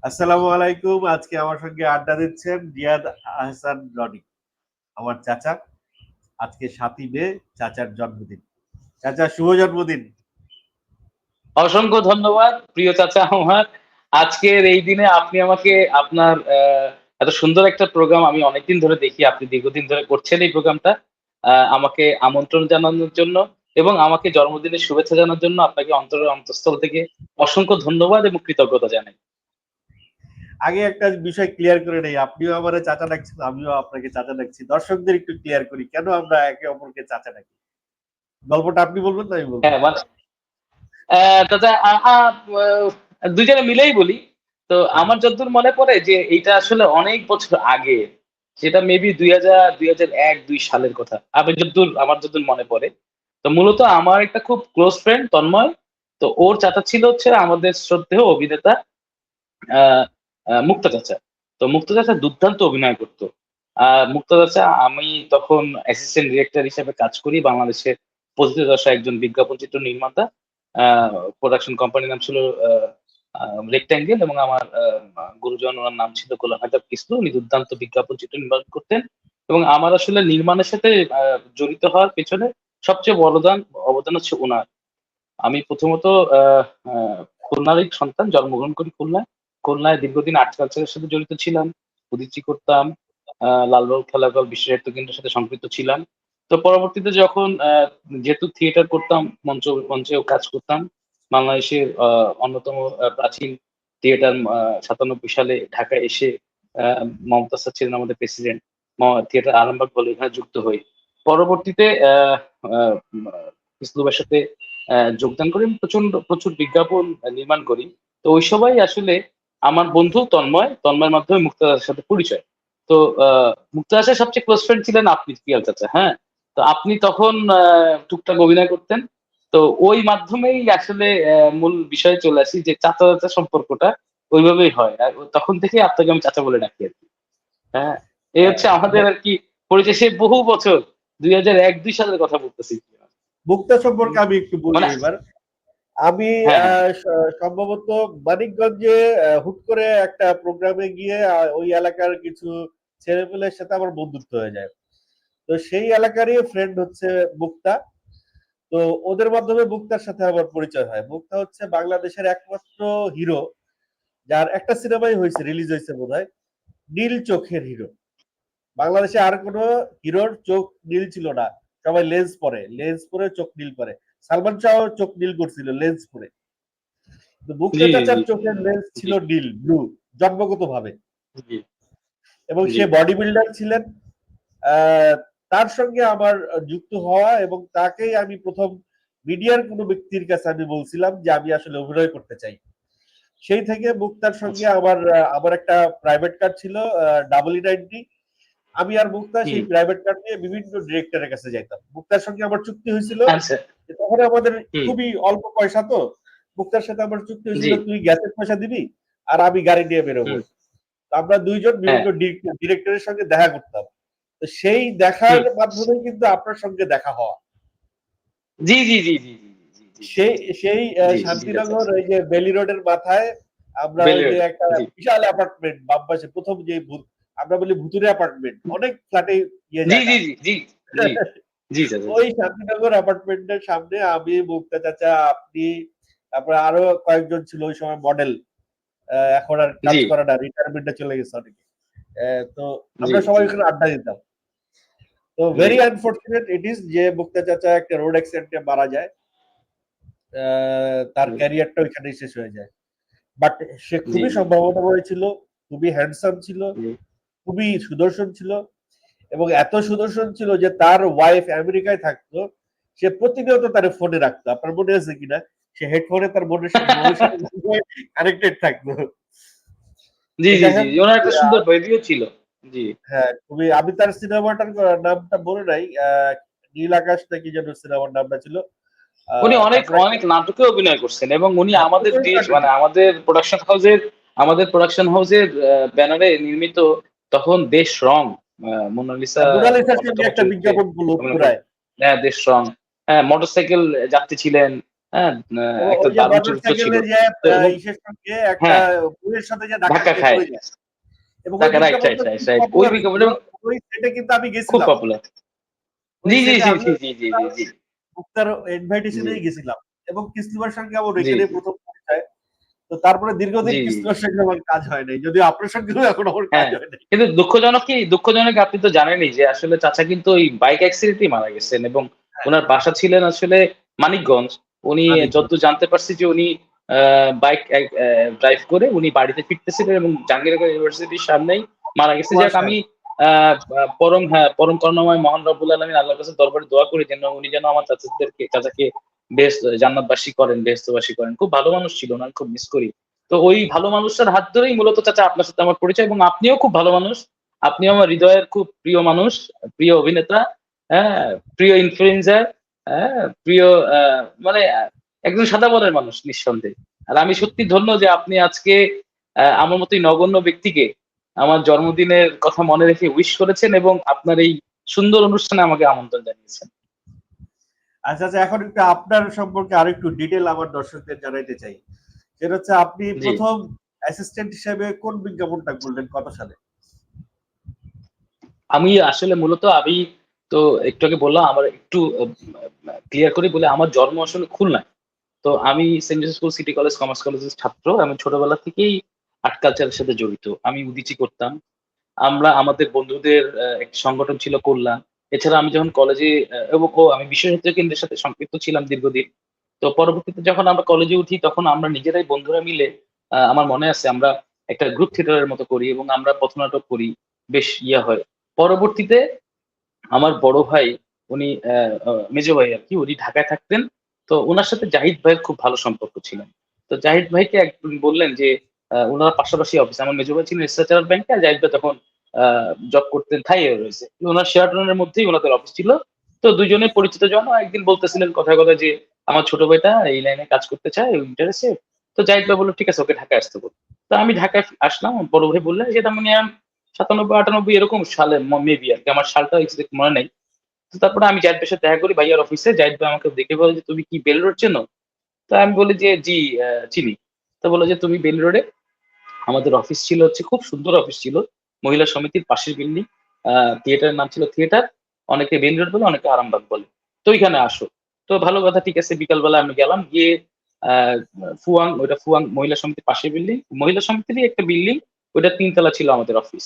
আসসালামু আলাইকুম। আজকে আমার সঙ্গে আড্ডা দিচ্ছেন রিয়াদ আহসান রনি, আমার চাচা। আজকে ৭ই মে, চাচার জন্মদিন। চাচা, শুভ জন্মদিন। অসংখ্য ধন্যবাদ প্রিয় চাচা আমার। আজকের এই দিনে আপনি আমাকে আপনার এত সুন্দর একটা প্রোগ্রাম আমি অনেকদিন ধরে দেখি, আপনি দীর্ঘদিন ধরে করছেন এই প্রোগ্রামটা। আমাকে আমন্ত্রণ জানানোর জন্য এবং আমাকে জন্মদিনের শুভেচ্ছা জানানোর জন্য আপনাকে অন্তরের অন্তঃস্থল থেকে অসংখ্য ধন্যবাদ এবং কৃতজ্ঞতা জানাই। আগে একটা বিষয় ক্লিয়ার করে নেই, আপনিও আমারে চাচা ডাকছেন, আমিও আপনাকে চাচা ডাকছি। দর্শকদের একটু ক্লিয়ার করি কেন আমরা একে অপরকে চাচা ডাকি। গল্পটা আপনি বলবেন না আমি বলবো? হ্যাঁ, মানে চাচা দুইজনে মিলেই বলি। তো হ্যাঁ। আমার যতদূর মনে পড়ে যে এইটা আসলে অনেক বছর আগে, সেটা মেবি ২০০১-২ সালের কথা। আমার যতদূর মনে পড়ে। তো মূলত আমার একটা খুব ক্লোজ ফ্রেন্ড তন্ময়। তো ওর চাচা ছিল হচ্ছে আমাদের শ্রদ্ধেয় অভিনেতা আ আ মুক্তা চাচা। তো মুক্তা চাচা দুর্দান্ত অভিনয় করত। মুক্তা চাচা, আমি তখন অ্যাসিস্ট্যান্ট ডিরেক্টর হিসেবে কাজ করি বাংলাদেশের প্রথিতযশা একজন বিজ্ঞাপন চিত্র নির্মাতা। আ প্রোডাকশন কোম্পানির নাম ছিল আ আ রেক্টাঙ্গেল এবং আমার গুরুজন উনার নাম ছিল গোলাম হায়দার কিসলু। উনি দুর্দান্ত বিজ্ঞাপন চিত্র নির্মাণ করতেন এবং আমার আসলে নির্মাণের সাথে জড়িত হওয়ার পেছনে সবচেয়ে অবদান হচ্ছে উনার। আমি প্রথমত আ আ খুলনারই সন্তান, জন্মগ্রহণ করি খুলনায়। খুলনায় দীর্ঘদিন আর্ট কালচারের সাথে জড়িত ছিলাম। প্রতিচ্ছি করতাম। লালবাগ খেলাঘর বিশ্ব সাহিত্য কেন্দ্রের সাথে সম্পৃক্ত ছিলাম। তো পরবর্তীতে যখন যেহেতু থিয়েটার করতাম, মঞ্চেও কাজ করতাম। বাংলাদেশের অন্যতম প্রাচীন থিয়েটার ৯৭ সালে ঢাকায় এসে আ মমতাজ স্যার ছিলেন আমাদের প্রেসিডেন্ট। থিয়েটার আরামবাগ বলে এখানে যুক্ত হই। পরবর্তীতে আ মা ইসলুবের সাথে যোগদান করি এবং প্রচুর বিজ্ঞাপন নির্মাণ করি। তো ওই সময় আসলে আমার বন্ধু তন্ময়ের মাধ্যমে মুক্তাদার সাথে পরিচয়। তো আ মুক্তাদার সবচেয়ে ক্লোজ ফ্রেন্ড ছিলেন আপনি, পিয়াল চাচা, হ্যাঁ? তো আপনি তখন টুকটাক অভিনয় করতেন। তো ওই মাধ্যমেই আসলে মূল বিষয়ে চলে আসি যে চাচা-চাচা সম্পর্কটা ওইভাবেই হয়। আর তখন থেকেই আপনাকে আমি চাচা বলে ডাকি আরকি। হ্যাঁ? এই হচ্ছে আমাদের আরকি পরিচয়, সেই বহু বছর ২০০১-২ সালের কথা বলতেছি। মুক্তা সম্পর্কে আমি একটু বলি মানে এবার। আমি হ্যাঁ, হ্যাঁ। আহ, সম্ভবত মানিকগঞ্জে হুট করে একটা প্রোগ্রামে গিয়ে ওই এলাকার কিছু ছেলেপেলের সাথে আমার বন্ধুত্ব হয়ে যায়। তো সেই এলাকারই ফ্রেন্ড হচ্ছে মুক্তা। তো ওদের মাধ্যমে মুক্তার সাথে আমার পরিচয় হয়। মুক্তা হচ্ছে বাংলাদেশের একমাত্র হিরো যার একটা সিনেমাই হয়েছে, রিলিজ হয়েছে বোধহয়, নীল চোখের হিরো। বাংলাদেশে আর কোনো হিরোর চোখ নীল ছিল না, সবাই লেন্স পরে চোখ নীল করে। সালমান শাহ চোখ নীল করছিল লেন্স পরে, কিন্তু মুক্তা জি, চাচার জি, চোখের লেন্স ছিল জি, নীল, ব্লু, জন্মগত ভাবে। জি, এবং জি। সে বডি বিল্ডার ছিলেন। আহ, তার সঙ্গে আমার যুক্ত হওয়া, এবং তাকেই আমি প্রথম মিডিয়ার কোনো ব্যক্তির কাছে আমি বলছিলাম যে আমি আসলে অভিনয় করতে চাই। সেই থেকে মুক্তার সঙ্গে আচ্ছা। আমার একটা প্রাইভেট কার ছিল, EE90। আমি আর মুক্তা হুম, সেই প্রাইভেট কার নিয়ে বিভিন্ন ডিরেক্টরের কাছে যাইতাম। মুক্তার সঙ্গে আমার চুক্তি হয়েছিল আচ্ছা। যে তখন আমাদের হুম, খুবই অল্প পয়সা। তো মুক্তার সাথে আমার চুক্তি জি, হয়েছিল, তুই গ্যাসের পয়সা দিবি আর আমি গাড়ি নিয়ে বেরোবো। হুম, তো আমরা দুইজন হ্যাঁ, বিভিন্ন ডিরেক্টরের সঙ্গে দেখা করতাম। তো সেই দেখার হুম। মাধ্যমে কিন্তু আপনার সঙ্গে দেখা হওয়া। জি, জি, জি, জি, জি, জি, জি, জি, সেই জি, সেই জি, জি, আচ্ছা, শান্তিনগর, আচ্ছা। ওই যে বেলি রোডের মাথায় আমরা ওই যে বেলুড়, একটা জি, বিশাল অ্যাপার্টমেন্ট, বাম পাশে প্রথম যে আমরা বলি ভুতুরে অ্যাপার্টমেন্ট, অনেক ফ্ল্যাটে ইয়ে জি, যায় না। জি, জি, জি, জি, জি, চাচা, জি, ওই শান্তিনগর অ্যাপার্টমেন্টের সামনে আমি, মুক্তা চাচা, আপনি, তারপরে আরো কয়েকজন ছিল ওই সময় মডেল, এখন আর কাজ জি, করে না, রিটায়ারমেন্টে চলে গেছে অনেকে। তো জি, আমরা জি, সবাই ওখানে আড্ডা দিতাম। তো জি, ভেরি আনফরচুনেট ইট ইজ যে মুক্তা চাচা একটা রোড অ্যাক্সিডেন্টে মারা যায়। তার জি, ক্যারিয়ারটা ওইখানেই শেষ হয়ে যায়। বাট সে জি, খুবই সম্ভাবনাময় ছিল, খুবই হ্যান্ডসাম ছিল, জি, খুবই সুদর্শন ছিল। এবং এত সুদর্শন ছিল যে তার ওয়াইফ আমেরিকায় থাকতো, সে প্রতিনিয়ত তার ফোনে রাখতো। আপনার মনে আছে কিনা, সে হেডফোনে তার বউয়ের সাথে কানেক্টেড থাকতো। জি, তো জি, যাই জি, হোক, ওনার একটা সুন্দর বেবিও ছিল। জি। হ্যাঁ, খুবই, আমি তার সিনেমাটার নামটা মনে নাই, নীল আকাশ নাকি যেন সিনেমার নামটা ছিল। উনি অনেক, তারপরে একটা, অনেক নাটকে অভিনয় করছেন এবং উনি হ্যাঁ, আমাদের প্রচুর দেশ নাটকে। মানে আমাদের প্রোডাকশন হাউসের ব্যানারে নির্মিত তখন দেশ রং, মোনালিসা মোনালিসার সঙ্গে অন্যতম একটা চরিত্রে বিজ্ঞাপন গুলো অভিনয় পুরায়। হ্যাঁ, দেশ রং। হ্যাঁ, মোটরসাইকেল যাত্রী ছিলেন। হ্যাঁ, একটা ওই যে দারুণ মোটর চরিত্র ছিল। সাইকেলে যে তো এবং ইসের সঙ্গে একটা হ্যাঁ, বউয়ের সাথে যে ধাক্কা ধাক্কা খেয়ে খায়। পড়ে যায়, এবং ওই ধাক্কা, রাইট, বিজ্ঞাপনটা রাইট, রাইট, খুব রাইট। ওই পপুলার ছিল। বিজ্ঞাপনটা ওই সেটে কিন্তু আমি খুব গেছিলাম। পপুলার। ওই জি, জি, সেটে জি, জি, আমিও জি, জি, জি, জি, মুক্তার জি, ইনভাইটেশনেই গেছিলাম, এবং কিস্তিমার সঙ্গে আমার জি, ওইখানে জি, প্রথম পরিচয়। তো তারপরে দীর্ঘদিন জি, জি। কিস্তিমার সঙ্গে আমার কাজ হয় নাই, যদিও আপনার সঙ্গেও এখন আমার কাজ হ্যাঁ, হয় নাই। কিন্তু দুঃখজনক আপনি তো জানেনই যে আসলে চাচা কিন্তু ওই বাইক অ্যাক্সিডেন্টেই মারা গেছেন এবং হ্যাঁ, উনার বাসা ছিলেন আসলে মানিকগঞ্জ। উনি মানিকগঞ্জ। যতদূর জানতে পারছি যে উনি বাইক ড্রাইভ করে উনি বাড়িতে ফিরতেছিলেন এবং জাহাঙ্গীরনগর ইউনিভার্সিটির সামনেই মারা গেছে। যাক কুয়াশায়। আমি পরম করুণাময় মহান রব্বুল আলামিন আল্লাহর কাছে দরবারে দোয়া করি যেন উনি যেন আমার চাচাকে জান্নাতবাসী করেন, বেহেশতবাসী করেন। খুব ভালো মানুষ ছিল, উনাকে খুব মিস করি। তো ওই ভালো মানুষটার হাত ধরেই মূলত চাচা আপনার সাথে আমার পরিচয় এবং আপনিও খুব ভালো মানুষ। আপনিও আমার হৃদয়ের খুব প্রিয় মানুষ, প্রিয় অভিনেতা, হ্যাঁ, প্রিয় ইনফ্লুয়েন্সার, হ্যাঁ, প্রিয় আ মানে একজন সাদা মনের মানুষ নিঃসন্দেহে। আর আমি সত্যি ধন্য যে আপনি আজকে আমার মতো এই নগণ্য ব্যক্তিকে আমার জন্মদিনের কথা মনে রেখে উইশ করেছেন এবং আপনার এই সুন্দর অনুষ্ঠানে আমাকে আমন্ত্রণ জানিয়েছেন। আচ্ছা, আচ্ছা, এখন একটু আপনার সম্পর্কে আরেকটু ডিটেইল আমার দর্শকদের জানাইতে চাই। সেটা হচ্ছে আপনি জি। ১ম অ্যাসিস্ট্যান্ট হিসেবে কোন বিজ্ঞাপনটা করলেন কত সালে? আমি আসলে মূলত আমি তো একটু আগে বললাম আমার একটু ক্লিয়ার করি বলে আমার জন্ম আসলে খুলনায়। তো আমি Saint Joseph school city college commerce কলেজের ছাত্র। আমি ছোটবেলা থেকেই আর্ট কালচারের সাথে জড়িত। আমি উদীচী করতাম। আমরা আমাদের বন্ধুদের একটি সংগঠন ছিল কল্যাণ। এছাড়া আমি যখন কলেজে আমি বিশ্ব সাহিত্য কেন্দ্রের সাথে সম্পৃক্ত ছিলাম দীর্ঘদিন। তো পরবর্তীতে যখন আমরা কলেজে উঠি তখন আমরা নিজেরাই বন্ধুরা মিলে আমার মনে আছে আমরা একটা গ্রুপ থিয়েটারের মতো করি এবং আমরা পথনাটক করি। বেশ ইয়া হয়। পরবর্তীতে আমার বড় ভাই উনি মেজো ভাই আরকি উনি ঢাকায় থাকতেন। তো উনার সাথে জাহিদ ভাইয়ের খুব ভালো সম্পর্ক ছিল। তো জাহিদ ভাইকে একদিন বললেন যে উনারা পাশাপাশি অফিসে। আমার মেজো ভাই ছিলেন স্ট্রাকচারাল ব্যাংকে আর জাহিদ ভাই তখন আ জব করতেন থাই এয়ারওয়েজে। উনার শেয়ারটনের মধ্যেই উনাদের অফিস ছিল। তো ২ জনে পরিচিত জন একদিন বলতেছিলেন কথায়, কথায় যে আমার ছোট ভাইটা এই লাইনে কাজ করতে চায়, ও ইন্টারেস্টেড। তো জাহিদ ভাই বলল, "ঠিক আছে ওকে ঢাকায় আসতে বল।" তো আমি ঢাকায় আসলাম। আমার বড় ভাই বললেন যে, "তার মানে ৯৭, ৯৮ এরকম সালে মেবি আরকি। আমার সালটা এক্সাক্ট মনে নাই। তো তারপরে আমি জাহিদ ভাইয়ের সাথে দেখা করি ভাইয়ার অফিসে। জাহিদ ভাই আমাকে দেখে বলে যে, "তুমি কি বেল রোড চেনো?" তো আমি বলি যে, "জি, চিনি।" তো বলল যে, "তুমি বেল রোডে আমাদের অফিস ছিল হচ্ছে খুব সুন্দর অফিস ছিল। মহিলা সমিতির পাশের বিল্ডিং। আ থিয়েটারের নাম ছিল থিয়েটার। অনেকে বেল রোড বলে, অনেকে আরামবাগ বলে। তো ওইখানে আসো।" তো ভালো কথা ঠিক আছে। বিকালবেলা আমি গেলাম। গিয়ে আ ফুয়াং মহিলা সমিতির পাশের বিল্ডিং। মহিলা সমিতিরই একটা বিল্ডিং। ওইটা ৩ তলা ছিল আমাদের অফিস।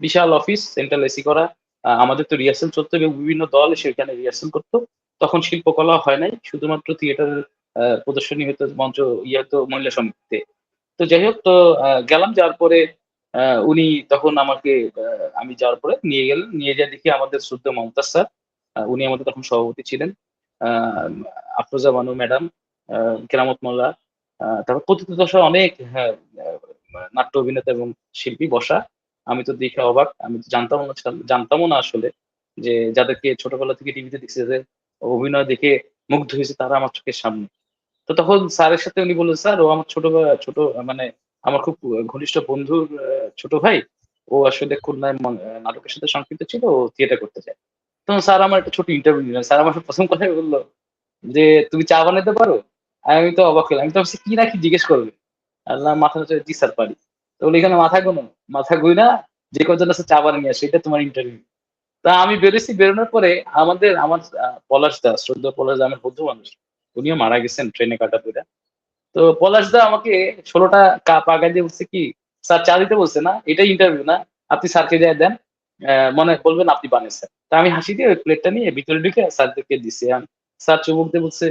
বিশাল অফিস, সেন্ট্রাল এসি করা। আমাদের তো রিহার্সাল চলত এবং বিভিন্ন দল এসে ওইখানে রিহার্সাল করত। তখন শিল্পকলা হয় নাই। শুধুমাত্র থিয়েটারের প্রদর্শনী হতো মঞ্চ হতো মহিলা সমিতিতে। তো যাই হোক তো গেলাম যাওয়ার পরে আ উনি তখন আমাকে আ আমি যাওয়ার পরে নিয়ে গেলেন। নিয়ে যেয়ে দেখি আমাদের শ্রদ্ধেয় মমতাজ স্যার। উনি আমাদের তখন সভাপতি ছিলেন। আ আফরোজা বানু ম্যাডাম, আ কেরামত মোল্লা, তারপর প্রথিতযশা অনেক হ্যাঁ, নাট্য অভিনেতা এবং শিল্পী বসা। আমি তো দেখে অবাক। আমি তো জানতামও না আসলে যে যাদেরকে ছোটবেলা থেকে টিভিতে দেখছি যাদের অভিনয় দেখে মুগ্ধ হয়েছি তারা আমার চোখের সামনে। তো তখন স্যারের সাথে উনি বললেন, "স্যার ও আমার ছোট মানে আমার খুব ঘনিষ্ঠ বন্ধুর ছোট ভাই। ও আসলে খুলনায় নাটকের সাথে সম্পৃক্ত ছিল। ও থিয়েটার করতে চায়।" তখন স্যার আমার একটা ছোট ইন্টারভিউ নিলেন। স্যার আমার ১ম কথাই বলল যে, "তুমি চা বানাইতে পারো?" আমি তো অবাক হলাম। আমি তো ভাবছি কি না কি জিজ্ঞেস করবে। আল্লাহ মাথা নাড়ছে, "জি স্যার পারি।" তো বলি, "এখানে মাথা গোনো? মাথা গুইনা যে কজন আছে চা বানিয়ে নিয়ে আসো। এটা তোমার ইন্টারভিউ।" তা আমি বেরোইছি, বেরোনোর পরে আমার পলাশ দা, শ্রদ্ধেয় পলাশ দা আমার বন্ধু মানুষ। উনিও মারা গেছেন ট্রেনে কাটা পইড়া। তো পলাশ দা আমাকে ১৬ টা কাপ আগায় দিয়ে বলছে কি, "স্যার চা দিতে বলছে না? এটাই ইন্টারভিউ না? আপনি স্যারকে যায়া দেন। মনে বলবেন আপনি বানাইছেন।" তো আমি হাসি দিয়ে ওই প্লেটটা নিয়ে ভিতরে ঢুকে স্যারদেরকে দিছি। স্যার চুমুক দিয়ে বলছে,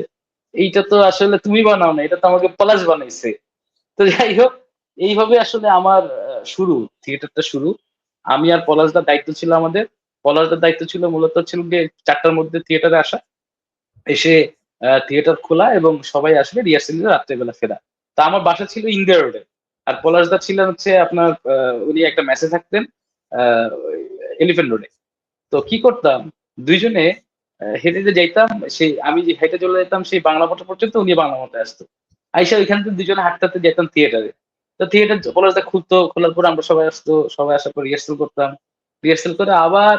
"এইটা তো আসলে তুমি বানাও নাই। এটা তো আমাকে পলাশ বানাইছে।" তো যাই হোক, এইভাবে আসলে আমার থিয়েটারটা শুরু। আমি আর পলাশদার দায়িত্ব ছিল আমাদের। পলাশদার দায়িত্ব ছিল মূলত ছিল গিয়ে ৪ টার মধ্যে থিয়েটারে আসা। এসে থিয়েটার খোলা এবং সবাই আসলে রিহার্সাল দিয়ে রাত্রেবেলা ফেরা। তো আমার বাসা ছিল ইন্ডিয়া রোডে। আর পলাশদা ছিলেন হচ্ছে আপনার উনি একটা মেসে থাকতেন আ এলিফ্যান্ট রোডে। তো কি করতাম ২ জনে হেঁটে, হেঁটে যাইতাম। আমি যে হেঁটে চলে যেতাম সেই বাংলা মোটর পর্যন্ত, উনি বাংলা মোটরে আসতো। আইসা ওইখান থেকে ২ জনে হাঁটতে, হাঁটতে যেতাম থিয়েটারে। তো থিয়েটার পলাশদা খুলতো, খোলার পরে আমরা সবাই আসতো। সবাই আসার পর রিহার্সাল করতাম। রিহার্সাল করে আবার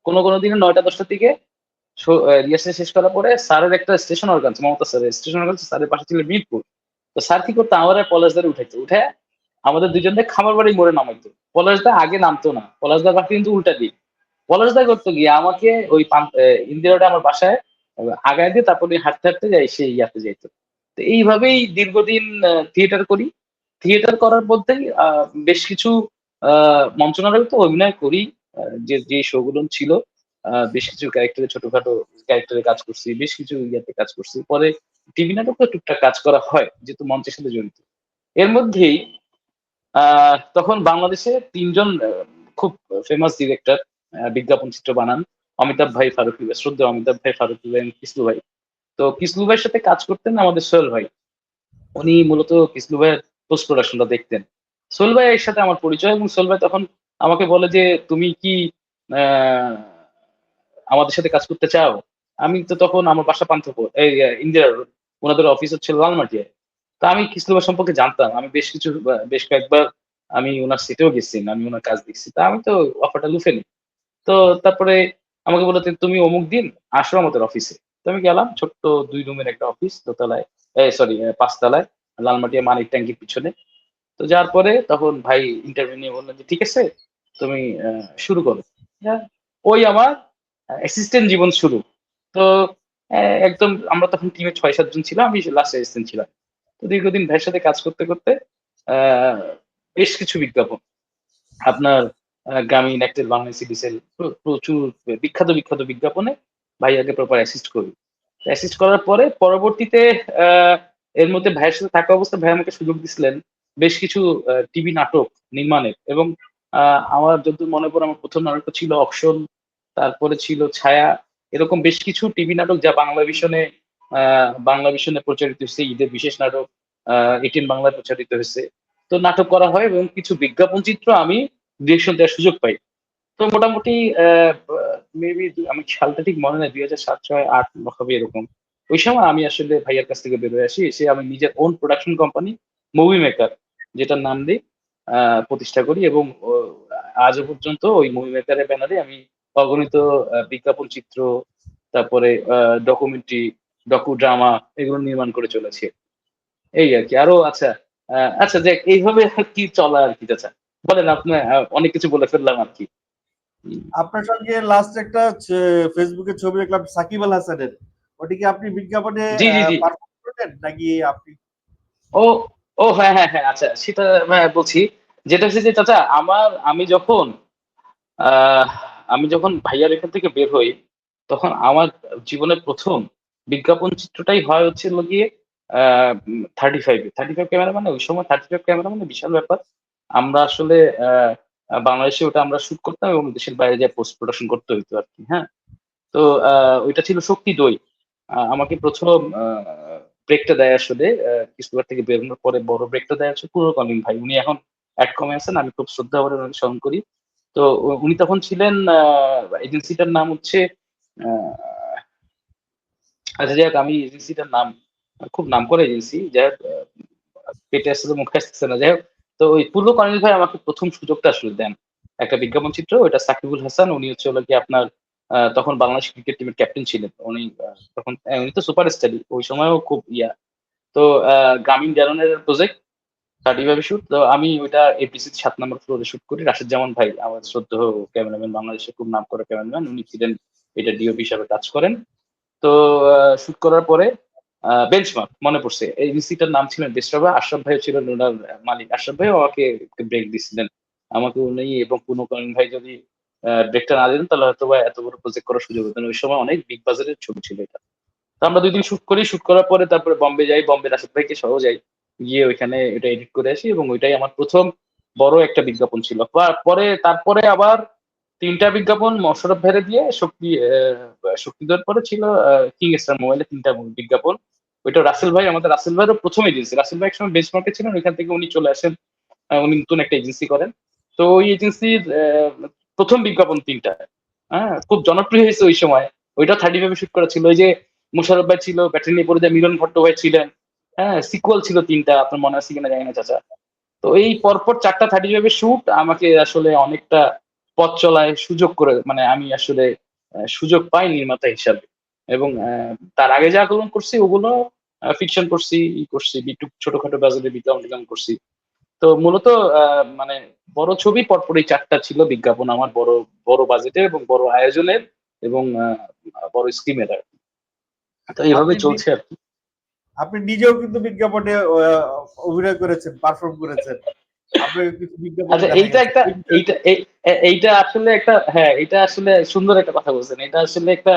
কোনো দিন ৯টা ১০টার দিকে রিহার্সাল শেষ করার পরে স্যারের একটা স্টেশন অর্গান মমতা স্যারের স্টেশন অর্গান, স্যারের পাশে ছিল মিরপুর। তো স্যার কি করতো, আমার পলাশদারে উঠাইতো, উঠে আমাদের দুজনকে খামার বাড়ি মোড়ে নামাইতো। পলাশদা আগে নামতো না, পলাশদার বাকি কিন্তু উল্টা দিক। পলাশদা করতো গিয়ে আমাকে ওই ইন্দিরাটা আমার বাসায় আগায় দিয়ে তারপরে হাঁটতে হাঁটতে যাই সেই ইয়াতে যাইতো। তো এইভাবেই দীর্ঘদিন থিয়েটার করি। থিয়েটার করার মধ্যেই বেশ কিছু মঞ্চনাটকে অভিনয় করি। যে যে শো গুলো ছিল, বেশ কিছু ক্যারেক্টারে, ছোটখাটো ক্যারেক্টারে কাজ করছি, বেশ কিছু ইয়াতে কাজ করছি। পরে টিভি নাটকে টুকটাক কাজ করা হয় যেহেতু মঞ্চের সাথে জড়িত। এর মধ্যেই তখন বাংলাদেশে তিনজন খুব ফেমাস ডিরেক্টর বিজ্ঞাপন চিত্র বানান। অমিতাভ ভাই, ফারুকী ভাই, শ্রদ্ধেয় অমিতাভ ভাই, ফারুকী ভাই, কিসলু ভাই। তো কিসলু ভাইয়ের সাথে কাজ করতেন আমাদের সোহেল ভাই। উনি মূলত কিসলু ভাইয়ের পোস্ট প্রোডাকশনটা দেখতেন। সোহেল ভাইয়ের সাথে আমার পরিচয়, এবং সোহেল ভাই তখন আমাকে বলে যে তুমি কি আহ, আমাদের সাথে কাজ করতে চাও? আমি তো তখন আমার বাসা পান্থপথ, এই ইন্দিরা রোড, ওনাদের অফিস হচ্ছে লালমাটিয়ায়। তা আমি কিসলু ভাই সম্পর্কে জানতাম, আমি বেশ কয়েকবার আমি ওনার সিটেও গেছি, আমি ওনার কাজ দেখছি। তা আমি তো অফারটা লুফে নিই। তো তারপরে আমাকে বললো যে তুমি অমুক দিন আসো আমাদের অফিসে। তো আমি গেলাম, ছোট্ট 2 রুমের একটা অফিস, দোতলায়, সরি 5 তলায়, লালমাটিয়া মানিক ট্যাঙ্কির পিছনে। তো যার পরে তখন ভাই ইন্টারভিউ নিয়ে বললেন যে ঠিক আছে, তুমি শুরু করো। হ্যাঁ, ওই আমার অ্যাসিস্ট্যান্ট জীবন শুরু। তো একদম আমরা তখন টিমে 6-7 জন ছিলাম, আমি লাস্ট অ্যাসিস্ট্যান্ট ছিলাম। তো দীর্ঘদিন ভাইয়ের সাথে কাজ করতে করতে আহ, বেশ কিছু বিজ্ঞাপন আপনার গ্রামীণ এক্টেল বাংলাদেশ সিডিসেল, প্রচুর বিখ্যাত বিখ্যাত বিজ্ঞাপনে ভাইয়াকে প্রপার অ্যাসিস্ট করি। অ্যাসিস্ট করার পরে পরবর্তীতে আহ, এর মধ্যে ভাইয়ের সাথে থাকা অবস্থায় ভাই আমাকে সুযোগ দিছিলেন বেশ কিছু টিভি নাটক নির্মাণের। এবং আমার যতদূর মনে পড়ে, আমার প্রথম নাটকটা ছিল অকশন, তারপরে ছিল ছায়া। এরকম বেশ কিছু টিভি নাটক যা বাংলা ভিশনে প্রচারিত হয়েছে, ঈদের বিশেষ নাটক এটিএন বাংলায় প্রচারিত হয়েছে। তো নাটক করা হয় এবং কিছু বিজ্ঞাপন চিত্র আমি ডিরেকশন দেওয়ার সুযোগ পাই। তো মোটামুটি মেবি আমি সালটা ঠিক মনে নেই, 2007, 2006, 2008 হবে এরকম। ওই সময় আমি আসলে ভাইয়ার কাছ থেকে বের হয়ে আসি, এসে আমি নিজের own production company movie maker, যেটার নাম দিয়ে প্রতিষ্ঠা করি। এবং আজও পর্যন্ত ওই মুভি মেকারের ব্যানারে আমি অগণিত বিজ্ঞাপন চিত্র, তারপরে ডকুমেন্টারি, ডকু ড্রামা এগুলো নির্মাণ করে চলেছে। এই আর কি। আরো আচ্ছা, আচ্ছা দেখ, এইভাবে আর কি চলা আর কি। আচ্ছা বলেন আপনি, অনেক কিছু বলে ফেললাম আর কি। আপনার সঙ্গে লাস্ট একটা ফেসবুকে ছবি দেখলাম সাকিব আল হাসানের, ওটি কি আপনি বিজ্ঞাপনে জি জি জি। পারফর্ম করেন নাকি আপনি? ও, ও হ্যাঁ হ্যাঁ হ্যাঁ, আচ্ছা সেটা বলছি। যেটা হচ্ছে যে চাচা, আহ আমি যখন ভাইয়ার এখান থেকে বের হই, তখন আমার জীবনের প্রথম বিজ্ঞাপন চিত্রটাই হয় হচ্ছিল গিয়ে 35 ক্যামেরা। মানে ওই সময় 35 ক্যামেরা মানে বিশাল ব্যাপার। আমরা আসলে বাংলাদেশে ওটা আমরা শুট করতাম এবং দেশের বাইরে যায় পোস্ট প্রোডাকশন করতে হইতো আর কি। হ্যাঁ, তো ওইটা ছিল শক্তি দই। আমাকে প্রথম ব্রেকটা দেয় আসলে কিস্তফার থেকে বেরোনোর পরে বড় ব্রেকটা দেয় হচ্ছে পুরো কলিং ভাই। উনি এখন অ্যাড কমে আছেন, আমি খুব শ্রদ্ধা করে ওনাকে স্মরণ করি। তো উনি তখন ছিলেন, এজেন্সিটার নাম হচ্ছে আহ, আচ্ছা যাই হোক, আমি এজেন্সিটার নাম, খুব নাম করে এজেন্সি, যাই হোক পেটে আসলে মুখে আসতেছে না, যাই হোক। তো ওই পূর্ব কর্নেল ভাই আমাকে প্রথম সুযোগটা আসলে দেন একটা বিজ্ঞাপন চিত্র। ওটা সাকিবুল হাসান, উনি হচ্ছে হলো কি আপনার তখন বাংলাদেশ ক্রিকেট টিমের ক্যাপ্টেন ছিলেন উনি। তখন উনি তো সুপারস্টারই ওই সময়ও খুব ইয়া। তো গ্রামীণ জারনের প্রজেক্ট 30 ভাবে শুট। তো আমি ওইটা এপিসি 7 নম্বর ফ্লোরে শুট করি। রাশেদ জামান ভাই আমার শ্রদ্ধেয় ক্যামেরাম্যান, বাংলাদেশের খুব নাম করা ক্যামেরাম্যান, উনি ছিলেন এটা ডিওপি হিসাবে কাজ করেন। তো শুট করার পরে বেঞ্চমার্ক মনে পড়ছে, এই এজেন্সিটার নাম ছিলেন ডিস্টার্বা, আশরাফ ভাই ছিলেন ওনার মালিক। আশরাফ ভাই আমাকে ব্রেক দিছিলেন, আমাকে উনি এবং পুনঃকরণ ভাই যদি ব্রেকটা না দিতেন তাহলে হয়তো বা এত বড় প্রজেক্ট করার সুযোগ হতো না। ওই সময় অনেক বিগ বাজারের ছবি ছিল এটা। তো আমরা 2 দিন শুট করি, শুট করার পরে তারপরে বম্বে যাই, বম্বে রাশেদ ভাইকে সহ যাই, গিয়ে ওইখানে এটা এডিট করে আসি। এবং ওইটাই আমার প্রথম বড় একটা বিজ্ঞাপন ছিল। তারপরে আবার 3টা বিজ্ঞাপন মশরফ ভাইরে দিয়ে শক্তি দেওয়ার পরে ছিল কিং স্টার মোবাইলে 3টা বিজ্ঞাপন। ওইটা আমাদের রাসেল ভাইয়ের প্রথম এজেন্সি। রাসেল ভাই একসময় বেঞ্চমার্কে ছিলেন, ওইখান থেকে উনি চলে আসেন, উনি নতুন একটা এজেন্সি করেন। তো ওই এজেন্সির প্রথম বিজ্ঞাপন 3টা, হ্যাঁ, খুব জনপ্রিয় হয়েছে ওই সময়। ওইটা 35 শুট করা ছিল। ওই যে মোশারফ ভাই ছিল, ব্যাটারি নিয়ে পড়ে যায়, মিলন ভট্ট ভাই ছিলেন। হ্যাঁ, সিকুয়াল ছিল 3টা, আপনার মনে আছে কিনা জানি না চাচা। তো এই পরপর 4টা 35 শুট আমাকে আসলে অনেকটা পথ চলায় সুযোগ করে, মানে আমি আসলে সুযোগ পাই নির্মাতা হিসাবে। এবং তার আগে যা গ্রহণ করছি ওগুলো ফিকশন করছি, করছি একটু ছোটখাটো বাজেটে বিজ্ঞাপন করছি। তো মূলত মানে বড় ছবি পরপরই 4টা ছিল বিজ্ঞাপন আমার, বড় বড় বাজেটের এবং বড় আয়োজনের এবং বড় স্কিমের আর কি। তো এইভাবে আপনি চলছে আর কি। আপনি নিজেও কিন্তু বিজ্ঞাপনে অভিনয় করেছেন, পারফর্ম করেছেন, আপনাকে কিছু বিজ্ঞাপনে আচ্ছা, দেখা এইটা গেছে। একটা এইটা আসলে একটা, হ্যাঁ এটা আসলে সুন্দর একটা কথা বলছেন। এটা আসলে একটা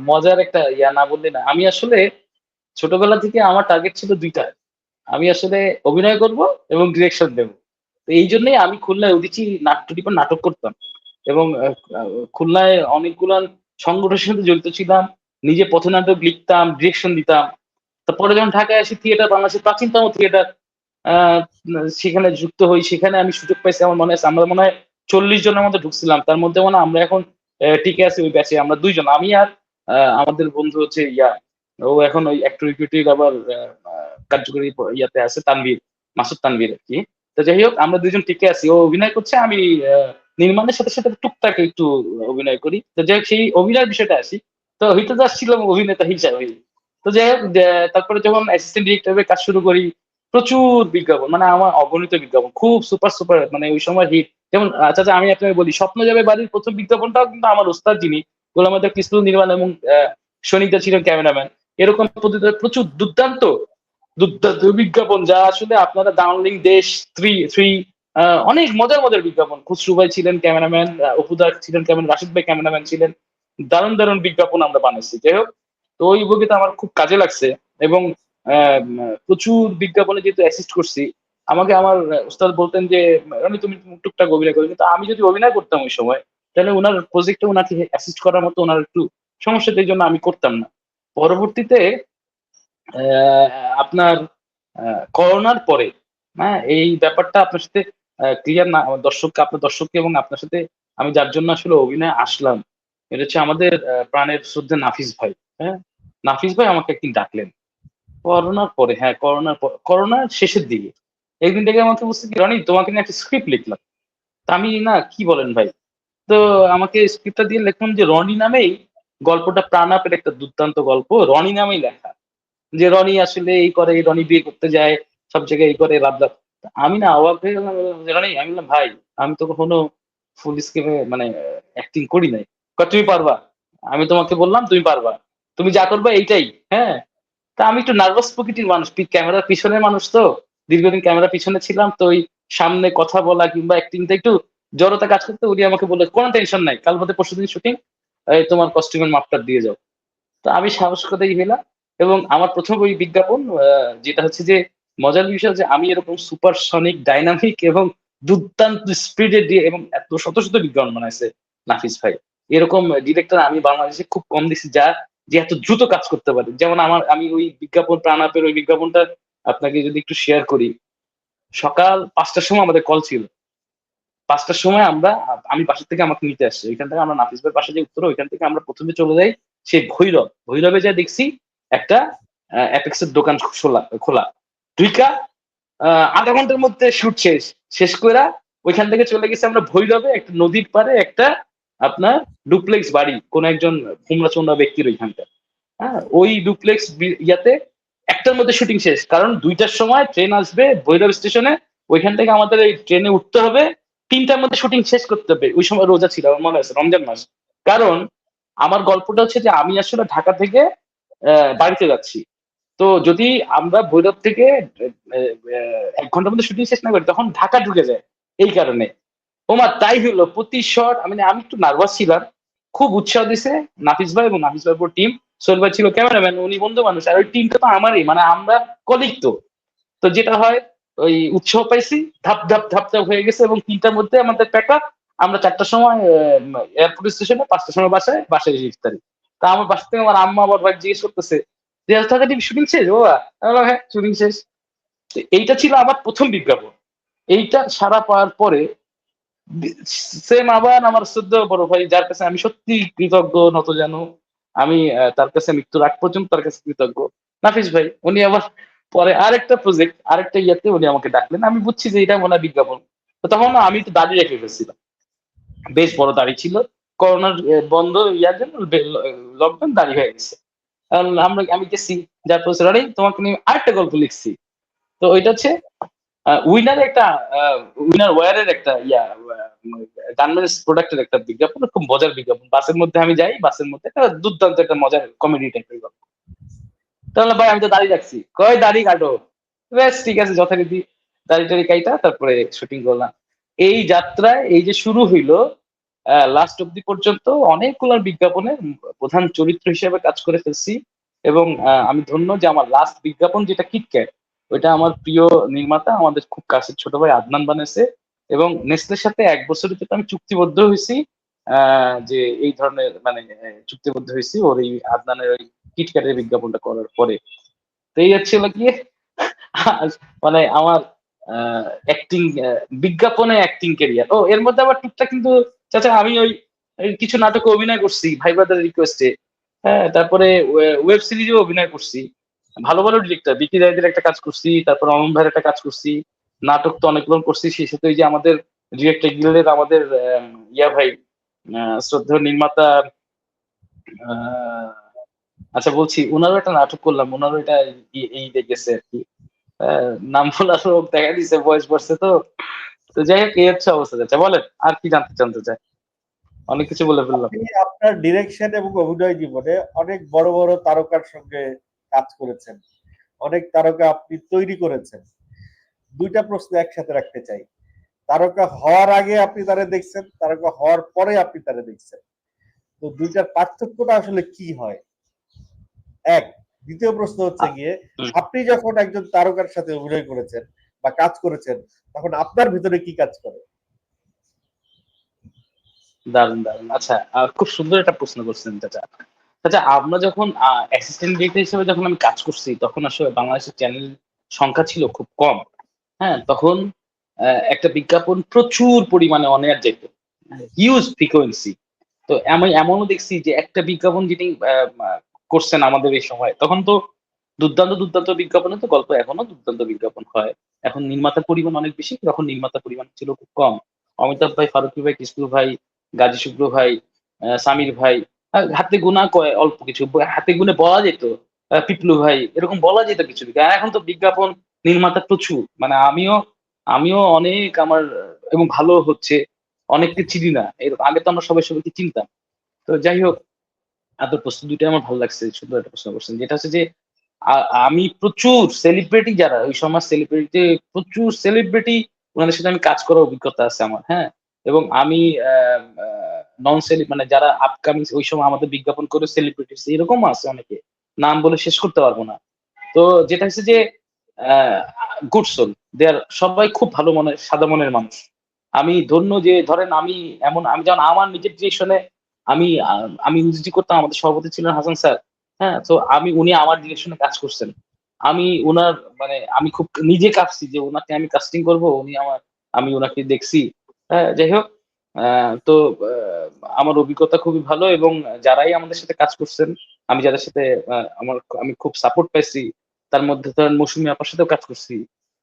মজার একটা না বললে না। আমি আসলে ছোটবেলা থেকে আমার টার্গেট ছিল 2টা। আমি আসলে অভিনয় করব এবং ডিরেকশন দেব। তো এই জন্যই আমি খুলনায় উঠেছি, নাট্যটিপে নাটক করতাম এবং খুলনায় অনেকগুলা সংগঠনের সাথে জড়িত ছিলাম। নিজে পথনাটক লিখতাম, ডিরেকশন দিতাম। তারপরে যখন ঢাকায় আসি, থিয়েটার বাংলাদেশের প্রাচীনতম থিয়েটার আহ সেখানে যুক্ত হই। সেখানে আমি সুযোগ পাইছি, আমার মনে আছে আমরা মনে হয় 40 জনের মধ্যে ঢুকছিলাম। তার মধ্যে মনে হয় আমরা এখন টিকে আছি ওই ব্যাচে আমরা 2জন, আমি আর আমাদের বন্ধু হচ্ছে ও এখন ওই অ্যাক্টর ইকুইটির আবার কার্যকরী ইয়াতে আছে, তানভীর, মাসুদ তানভীর আর কি। তো যাই হোক, আমরা 2জন টিকে আছি। ও অভিনয় করছে, আমি নির্মাণের সাথে সাথে টুকটাক একটু অভিনয় করি। তো যাই হোক, সেই অভিনয়ের বিষয়টা আসি। তো হইতে যাচ্ছিলাম অভিনেতা হিসাবে। তো যাই হোক, তারপরে যখন অ্যাসিস্ট্যান্ট ডিরেক্টর কাজ শুরু করি, প্রচুর বিজ্ঞাপন, মানে আমার অগণিত বিজ্ঞাপন, খুব সুপার সুপার, মানে ওই সময় হিট। যেমন চাচা আমি আপনাকে বলি, স্বপ্ন যাবে বাড়ির প্রথম বিজ্ঞাপনটাও কিন্তু আমার ওস্তাদ যিনি, গোলাম আহমেদ কিসলু নির্মাণ এবং সনিদা ছিলেন ক্যামেরাম্যান। এরকম পদ্ধতিতে প্রচুর দুর্দান্ত দুর্দান্ত বিজ্ঞাপন, যা আসলে আপনারা ডাউনলিং দেশ, থ্রি থ্রি অনেক মজার মজার বিজ্ঞাপন। খুসরু ভাই ছিলেন ক্যামেরাম্যান, অপুদা ছিলেন ক্যামেরাম্যান, রাশিদ ভাই ক্যামেরাম্যান ছিলেন। দারুণ দারুণ বিজ্ঞাপন আমরা বানাইছি। যাই হোক, তো ওই বইটা আমার খুব কাজে লাগছে। এবং প্রচুর বিজ্ঞাপনে যেহেতু অ্যাসিস্ট করছি, আমাকে আমার উস্তাদ বলতেন যে রানি তুমি টুকটাক অভিনয় করো, কিন্তু আমি যদি অভিনয় করতাম ওই সময়, তাহলে ওনার প্রজেক্টে ওনাকে অ্যাসিস্ট করার মতো ওনার একটু সমস্যা, এই জন্য আমি করতাম না। পরবর্তীতে আহ, আপনার করোনার পরে, হ্যাঁ, এই ব্যাপারটা আপনার সাথে ক্লিয়ার না আমার দর্শককে, আপনার দর্শককে এবং আপনার সাথে আমি যার জন্য আসলে অভিনয়ে আসলাম, এটা হচ্ছে আমাদের প্রাণের শ্রদ্ধা নাফিস ভাই। হ্যাঁ, নাফিস ভাই আমাকে একদিন ডাকলেন করোনার পরে, হ্যাঁ করোনার শেষের দিকে। একদিন থেকে আমাকে বলছে কি, রনি তোমাকে নিয়ে একটা স্ক্রিপ্ট লিখলাম। তা আমি না, কি বলেন ভাই? তো আমাকে স্ক্রিপ্টটা দিয়ে লিখলাম যে রনি নামেই গল্পটা, প্রাণাপের একটা দুর্দান্ত গল্প, রনি নামেই লেখা। যে রনি আসলে এই করে, রনি বিয়ে করতে যায়, সব জায়গায় এই করে, লাভ লাভ। আমি না অবাক হয়ে গেলাম, বললাম যে রনি, আমি বললাম ভাই আমি তো কখনো ফুল স্ক্রিপ্টে মানে অ্যাক্টিং করি নাই। কয়, তুমি পারবা? আমি তোমাকে বললাম তুমি পারবা, তুমি যা করবা এইটাই। হ্যাঁ, তা আমি একটু নার্ভাস প্রকৃতির মানুষ, ক্যামেরার পিছনের মানুষ তো, দীর্ঘদিন ক্যামেরার পিছনে ছিলাম, তো ওই সামনে কথা বলা কিংবা অ্যাক্টিংটা একটু জড়তা কাজ করতে। উনি আমাকে বললো কোনো টেনশন নাই, কাল বাদে পরশু দিন শুটিং, তোমার কস্টিউমের মাপটা দিয়ে যাও। তো আমি সাহস করেই গেলাম। এবং আমার প্রথম ওই বিজ্ঞাপন, যেটা হচ্ছে যে মজার বিষয়, যে আমি এরকম সুপারসনিক ডাইনামিক এবং দুর্দান্ত স্পিডে দিয়ে এবং এত শত শত বিজ্ঞাপন বানাইছে নাফিস ভাই। এরকম ডিরেক্টর আমি বাংলাদেশে খুব কম দিছি, যা যে এত দ্রুত কাজ করতে পারে। যেমন আমি ওই বিজ্ঞাপন, প্রাণাপের ওই বিজ্ঞাপনটা আপনাকে যদি একটু শেয়ার করি, সকাল 5টার সময় আমাদের কল ছিল। 5টার সময় আমি বাসা থেকে আমাকে নিতে আসছে, ওইখান থেকে আমরা নাফিস ভাইয়ের পাশে যে উত্তর, ওইখান থেকে আমরা প্রথমে চলে যাই সেই ভৈরবে যা দেখছি একটা অ্যাপেক্সের দোকান খোলা খোলা। ঢুইকা আধা ঘন্টার মধ্যে শুট শেষ করে ওইখান থেকে চলে গেছি আমরা ভৈরবে, একটা নদীর পাড়ে একটা আপনার ডুপ্লেক্স বাড়ি, কোন একজন ভুমরা চোমরা ব্যক্তির ওইখানটা। হ্যাঁ, ওই ডুপ্লেক্স ইয়াতে 1টার মধ্যে শুটিং শেষ, কারণ 2টার সময় ট্রেন আসবে ভৈরব স্টেশনে। ওইখান থেকে আমাদের এই ট্রেনে উঠতে হবে, 3টার মধ্যে শুটিং শেষ করতে হবে। ওই সময় রোজা ছিল, আমার মনে আছে, রমজান মাস। কারণ আমার গল্পটা হচ্ছে যে আমি আসলে ঢাকা থেকে বাড়িতে যাচ্ছি। তো যদি আমরা ভৈরব থেকে 1 ঘন্টার মধ্যে শুটিং শেষ না করি, তখন ঢাকা ঢুকে যায়। এই কারণে ওমা তাই হলো প্রতি শট। আমি একটু নার্ভাস ছিলাম। খুব উৎসাহ দিছে নাফিস ভাই এবং নাফিস ভাইয়ের টিম। সোহেল ভাই ছিল ক্যামেরাম্যান, উনি বন্ধু মানুষ, আর ওই টিমটা তো আমারই, মানে আমরা কলিগ। তো তো যেটা হয়, ওই উৎসাহ পাইছি, ধাপ ধাপ ধাপ ধাপ হয়ে গেছে। এবং 3টার মধ্যে আমাদের প্যাক আপ। আমরা 4টার সময় এয়ারপোর্ট স্টেশনে, 5টার সময় বাসায় বাসায় এসে ইফতারি। তা আমার বাসা থেকে আমার আম্মা আবার ভাই জিজ্ঞেস করতেছে যে শুটিং শেষ বাবা? আমি বললাম, হ্যাঁ শুটিং শেষ। তো এইটা ছিল আমার প্রথম বিজ্ঞাপন। এইটা সারা পাওয়ার পরে সেম আবার আমার শ্রদ্ধ বড় ভাই, যার কাছে আমি সত্যি কৃতজ্ঞ নত জানো, আমি তার কাছে মৃত্যুর আগ পর্যন্ত তার কাছে কৃতজ্ঞ, নাফিস ভাই। উনি আবার পরে আরেকটা প্রজেক্ট, আরেকটা ইয়াতে উনি আমাকে ডাকলেন। আমি বুঝছি যে এটা মনে হয় বিজ্ঞাপন। তো তখন না আমি একটু দাড়ি রেখে ফেলছিলাম, বেশ বড় দাড়ি ছিল। করোনার বন্ধ ইয়ার জন্য লকডাউন দাঁড়িয়ে হয়ে গেছে। কারণ আমি গেছি, যার পর আরে তোমাকে নিয়ে আরেকটা গল্প লিখছি। তো ওইটা হচ্ছে উইনার একটা উইনার ওয়্যারের একটা গার্মেন্টস প্রোডাক্টের একটা বিজ্ঞাপন, খুব মজার বিজ্ঞাপন। বাসের মধ্যে আমি যাই, বাসের মধ্যে একটা দুর্দান্ত একটা মজার কমেডি টাইপের গল্প। তাহলে ভাই আমি তো দাড়ি রাখছি, কয় দাড়ি কাটো, বেশ ঠিক আছে যথারীতি দাড়ি টাড়ি কাইটা তারপরে শুটিং করলাম। এই যাত্রায় এই যে শুরু হইলো, লাস্ট অব্দি পর্যন্ত অনেকগুলো বিজ্ঞাপনে প্রধান চরিত্র হিসেবে কাজ করে ফেলছি। এবং আমি ধন্য যে আমার লাস্ট বিজ্ঞাপন যেটা কিটক্যাট, ওইটা আমার প্রিয় নির্মাতা আমাদের খুব কাছের ছোট ভাই আদনান বানাইছে। এবং নেসলের সাথে 1 বছরের ভিতরে আমি চুক্তিবদ্ধ হয়েছি, যে এই ধরনের মানে চুক্তিবদ্ধ হয়েছি ওর এই আদনানের ওই কিটক্যাটের বিজ্ঞাপনটা করার পরে। তো এই হচ্ছে হলো গিয়ে মানে আমার অ্যাক্টিং, বিজ্ঞাপনে অ্যাক্টিং ক্যারিয়ার। ও এর মধ্যে আবার টুকটাক কিন্তু চাচা আমি ওই কিছু নাটকে অভিনয় করছি ভাই ব্রাদার রিকোয়েস্টে। হ্যাঁ, তারপরে ওয়েব সিরিজেও অভিনয় করছি। ভালো ভালো ডিরেক্টর বিকি রায়দের একটা কাজ করছি, তারপর অমন ভাইয়ের একটা কাজ করছি। নাটক তো অনেকগুলো করছি, সেই সাথে ওই যে আমাদের ডিরেক্টর গিল্ডের আমাদের ইয়া ভাই, শ্রদ্ধেয় নির্মাতা, আহ, আচ্ছা বলছি ওনারও একটা নাটক করলাম, ওনারও এটা এই দেখেছে আর কি। নাম বলার রোগ দেখা দিছে, বয়স পড়ছে তো। তো যাই হোক এই হচ্ছে অবস্থা। যাচ্ছে বলেন আর কি জানতে চাই, অনেক কিছু বলে ফেললাম। আপনি আপনার ডিরেকশন এবং অভিনয় জীবনে অনেক বড় বড় তারকার সঙ্গে কাজ করেছেন, অনেক তারকা আপনি তৈরি করেছেন। দুইটা প্রশ্ন একসাথে রাখতে চাই। তারকা হওয়ার আগে আপনি তারে দেখছেন, তারকা হওয়ার পরে আপনি তারে দেখছেন, তো দুইটার পার্থক্যটা আসলে কি হয়? এক। দ্বিতীয় প্রশ্ন হচ্ছে গিয়ে, আপনি যখন একজন তারকার সাথে অভিনয় করেছেন বা কাজ করেছেন, তখন আপনার ভিতরে কি কাজ করে? দারুন দারুন। আচ্ছা, খুব সুন্দর একটা প্রশ্ন করছেন চাচা। আচ্ছা, আমরা যখন অ্যাসিস্ট্যান্ট ডিরেক্টর হিসেবে যখন আমি কাজ করছি, তখন আসলে বাংলাদেশের চ্যানেল সংখ্যা ছিল খুব কম। হ্যাঁ, তখন একটা বিজ্ঞাপন প্রচুর পরিমাণে অন এয়ার যেত, হিউজ ফ্রিকোয়েন্সি। তো আমি এমনও দেখছি যে একটা বিজ্ঞাপন যিনি করছেন আমাদের এই সময়, তখন তো দুর্দান্ত দুর্দান্ত বিজ্ঞাপনে তো গল্প, এখনো দুর্দান্ত বিজ্ঞাপন হয়। এখন নির্মাতার পরিমাণ অনেক বেশি, তখন নির্মাতার পরিমাণ ছিল খুব কম। অমিতাভ ভাই, ফারুকী ভাই, কিসলু ভাই, গাজী শুক্র ভাই, সামির ভাই, হাতে গোনা কয় অল্প কিছু, হাতে গুনে বলা যেত, পিপলু ভাই, এরকম বলা যেত কিছু। আর এখন তো বিজ্ঞাপন নির্মাতা প্রচুর, মানে আমিও অনেক আমার এবং ভালো হচ্ছে, অনেককে চিনি না এরকম। আগে তো আমরা সবাই সবাইকে চিনতাম। তো যাই হোক, আপনার প্রশ্ন দুইটাই আমার ভালো লাগছে, সুন্দর একটা প্রশ্ন করছেন, যেটা হচ্ছে যে আমি প্রচুর সেলিব্রিটি, যারা ওই সময় সেলিব্রিটি, প্রচুর সেলিব্রিটি ওনাদের সাথে আমি কাজ করার অভিজ্ঞতা আছে আমার। হ্যাঁ, এবং আমি নন সেলি মানে যারা আপকামিং ওই সময় আমাদের বিজ্ঞাপন করে সেলিব্রিটি এরকম আছে অনেকে, নাম বলে শেষ করতে পারবো না। তো যেটা হচ্ছে যে গুড সোল, দে আর সবাই খুব ভালো মনের সাদা মনের মানুষ। আমি ধন্য যে ধরেন আমি যেমন আমার নিজের ডিরেকশনে আমি ইউজিডি করতাম, আমাদের সভাপতি ছিলেন হাসান স্যার। হ্যাঁ, তো উনি আমার ডিরেকশনে কাজ করছেন। আমি উনার মানে আমি খুব নিজে কাঁপছি যে উনাকে আমি কাস্টিং করব, আমি উনাকে দেখছি। হ্যাঁ, যাই হোক, তো আমার অভিজ্ঞতা খুবই ভালো। এবং যারাই আমাদের সাথে কাজ করছেন, আমি যাদের সাথে আমি খুব সাপোর্ট পাইছি, তার মধ্যে ধরেন মৌসুমী আপার সাথেও কাজ করছি।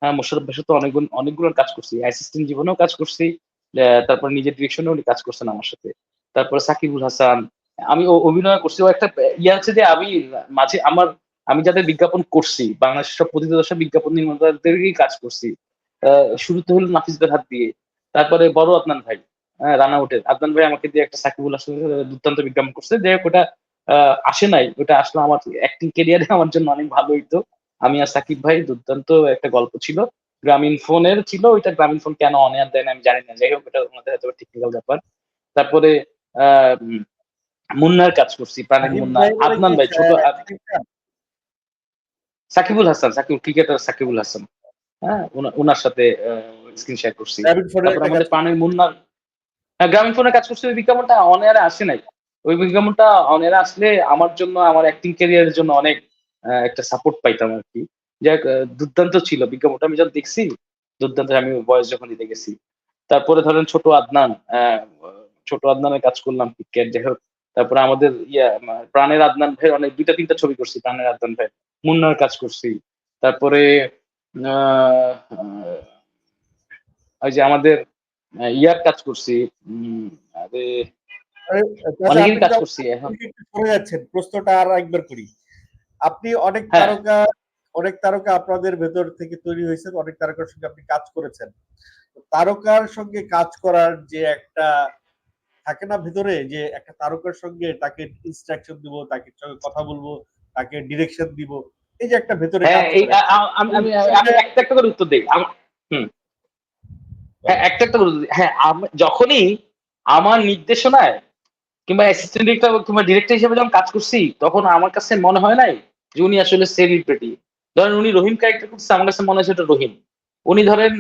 হ্যাঁ, মোশাররফ ভাইয়ের সাথে অনেকগুলো কাজ করছি, অ্যাসিস্ট্যান্ট জীবনেও কাজ করছি। তারপর নিজের ডিরেকশনেও উনি কাজ করছেন আমার সাথে। তারপরে সাকিবুল হাসান, আমি অভিনয় করছি। ও একটা ইয়ে আছে যে আমি মাঝে আমি যাদের বিজ্ঞাপন করছি, বাংলাদেশের সব প্রথিতযশা বিজ্ঞাপন নির্মাতাদেরকেই কাজ করছি। শুরুতে হলো নাফিস ভাইয়ের হাত দিয়ে, তারপরে বড় আদনান ভাই, রানাউটের আদনান ভাই আমাকে দিয়ে একটা সাকিবুল হাসানের সাথে দুর্দান্ত বিজ্ঞাপন করছে। যাই হোক, ওটা আসে নাই, ওটা আসলে আমার অ্যাক্টিং ক্যারিয়ারে আমার জন্য অনেক ভালো হইতো। আমি আর সাকিব ভাই দুর্দান্ত একটা গল্প ছিল, গ্রামীণ ফোনের ছিল ওইটা। গ্রামীণ ফোন কেন অন এয়ার দেয় না আমি জানি না, যাই হোক ওটা ওনাদের হয়তো টেকনিক্যাল ব্যাপার। তারপরে আহ মুন্নার কাজ করছি, প্রাণের সাকিব মুন্না, ভাই বলে আদনান কি ভাই ছোট সাকিব খান? সাকিবুল হাসান, ক্রিকেটার সাকিবুল হাসান। হ্যাঁ, ওনার সাথে স্ক্রিন শেয়ার করছি। ডেভিড ফোর্ডের তারপর একটা কাজ আমাদের করছেন। প্রাণের মুন্নার, হ্যাঁ, গ্রামীণ ফোনে কাজ করছি। ওই বিজ্ঞাপনটা অন এয়ারে আসে নাই। ওই বিজ্ঞাপনটা অন এয়ারে আসলে আমার জন্য, আমার অ্যাক্টিং ক্যারিয়ারের জন্য অনেক একটা সাপোর্ট পাইতাম আর কি। যাই হোক, দুর্দান্ত ছিল বিজ্ঞাপনটা, আমি যখন দেখছি দুর্দান্ত, আমি বয়স যখন দিতে গেছি। তারপরে ধরেন ছোট আদনানের কাজ করলাম ক্রিকেট। যাই হোক, তারপরে আমাদের প্রাণের আদনান ভাই অনেক দুইটা তিনটা ছবি করছি, প্রাণের আদনান ভাই, মুন্নার কাজ করছি। তারপরে আহ আহ, ওই যে আমাদের ইয়ার কাজ করছি, আরে আরে, চাচা অনেকেরই আপনি কাজ তো করছি এখন। একটু সরে যাচ্ছেন, প্রশ্নটা আর একবার করি। আপনি হ্যাঁ অনেক তারকা আপনাদের ভেতর থেকে তৈরি হয়েছেন, অনেক তারকার সঙ্গে আপনি কাজ করেছেন। তারকার সঙ্গে কাজ করার যে একটা থাকে না ভিতরে, যে একটা তারকার সঙ্গে তাকে ইনস্ট্রাকশন দিব, তাকে সঙ্গে কথা বলবো, তাকে ডিরেকশন দিব, এই যে একটা ভেতরে হ্যাঁ, কাজ এই করে আমি এই আমি আমি বিষয়টা একটা একটা করে উত্তর দিই। হুম, হ্যাঁ, বলেন। একটা একটা করে উত্তর দিই। হ্যাঁ, যখনই আমার নির্দেশনায় কিংবা অ্যাসিস্ট্যান্ট ডিরেক্টর কিংবা ডিরেক্টর হিসেবে যখন কাজ করছি, তখন আমার কাছে মনে হয় নাই যে উনি আসলে সেলিব্রিটি। ধরেন উনি রহিম ক্যারেক্টার করছে, আমার কাছে মনে হচ্ছে এটা রহিম। উনি ধরেন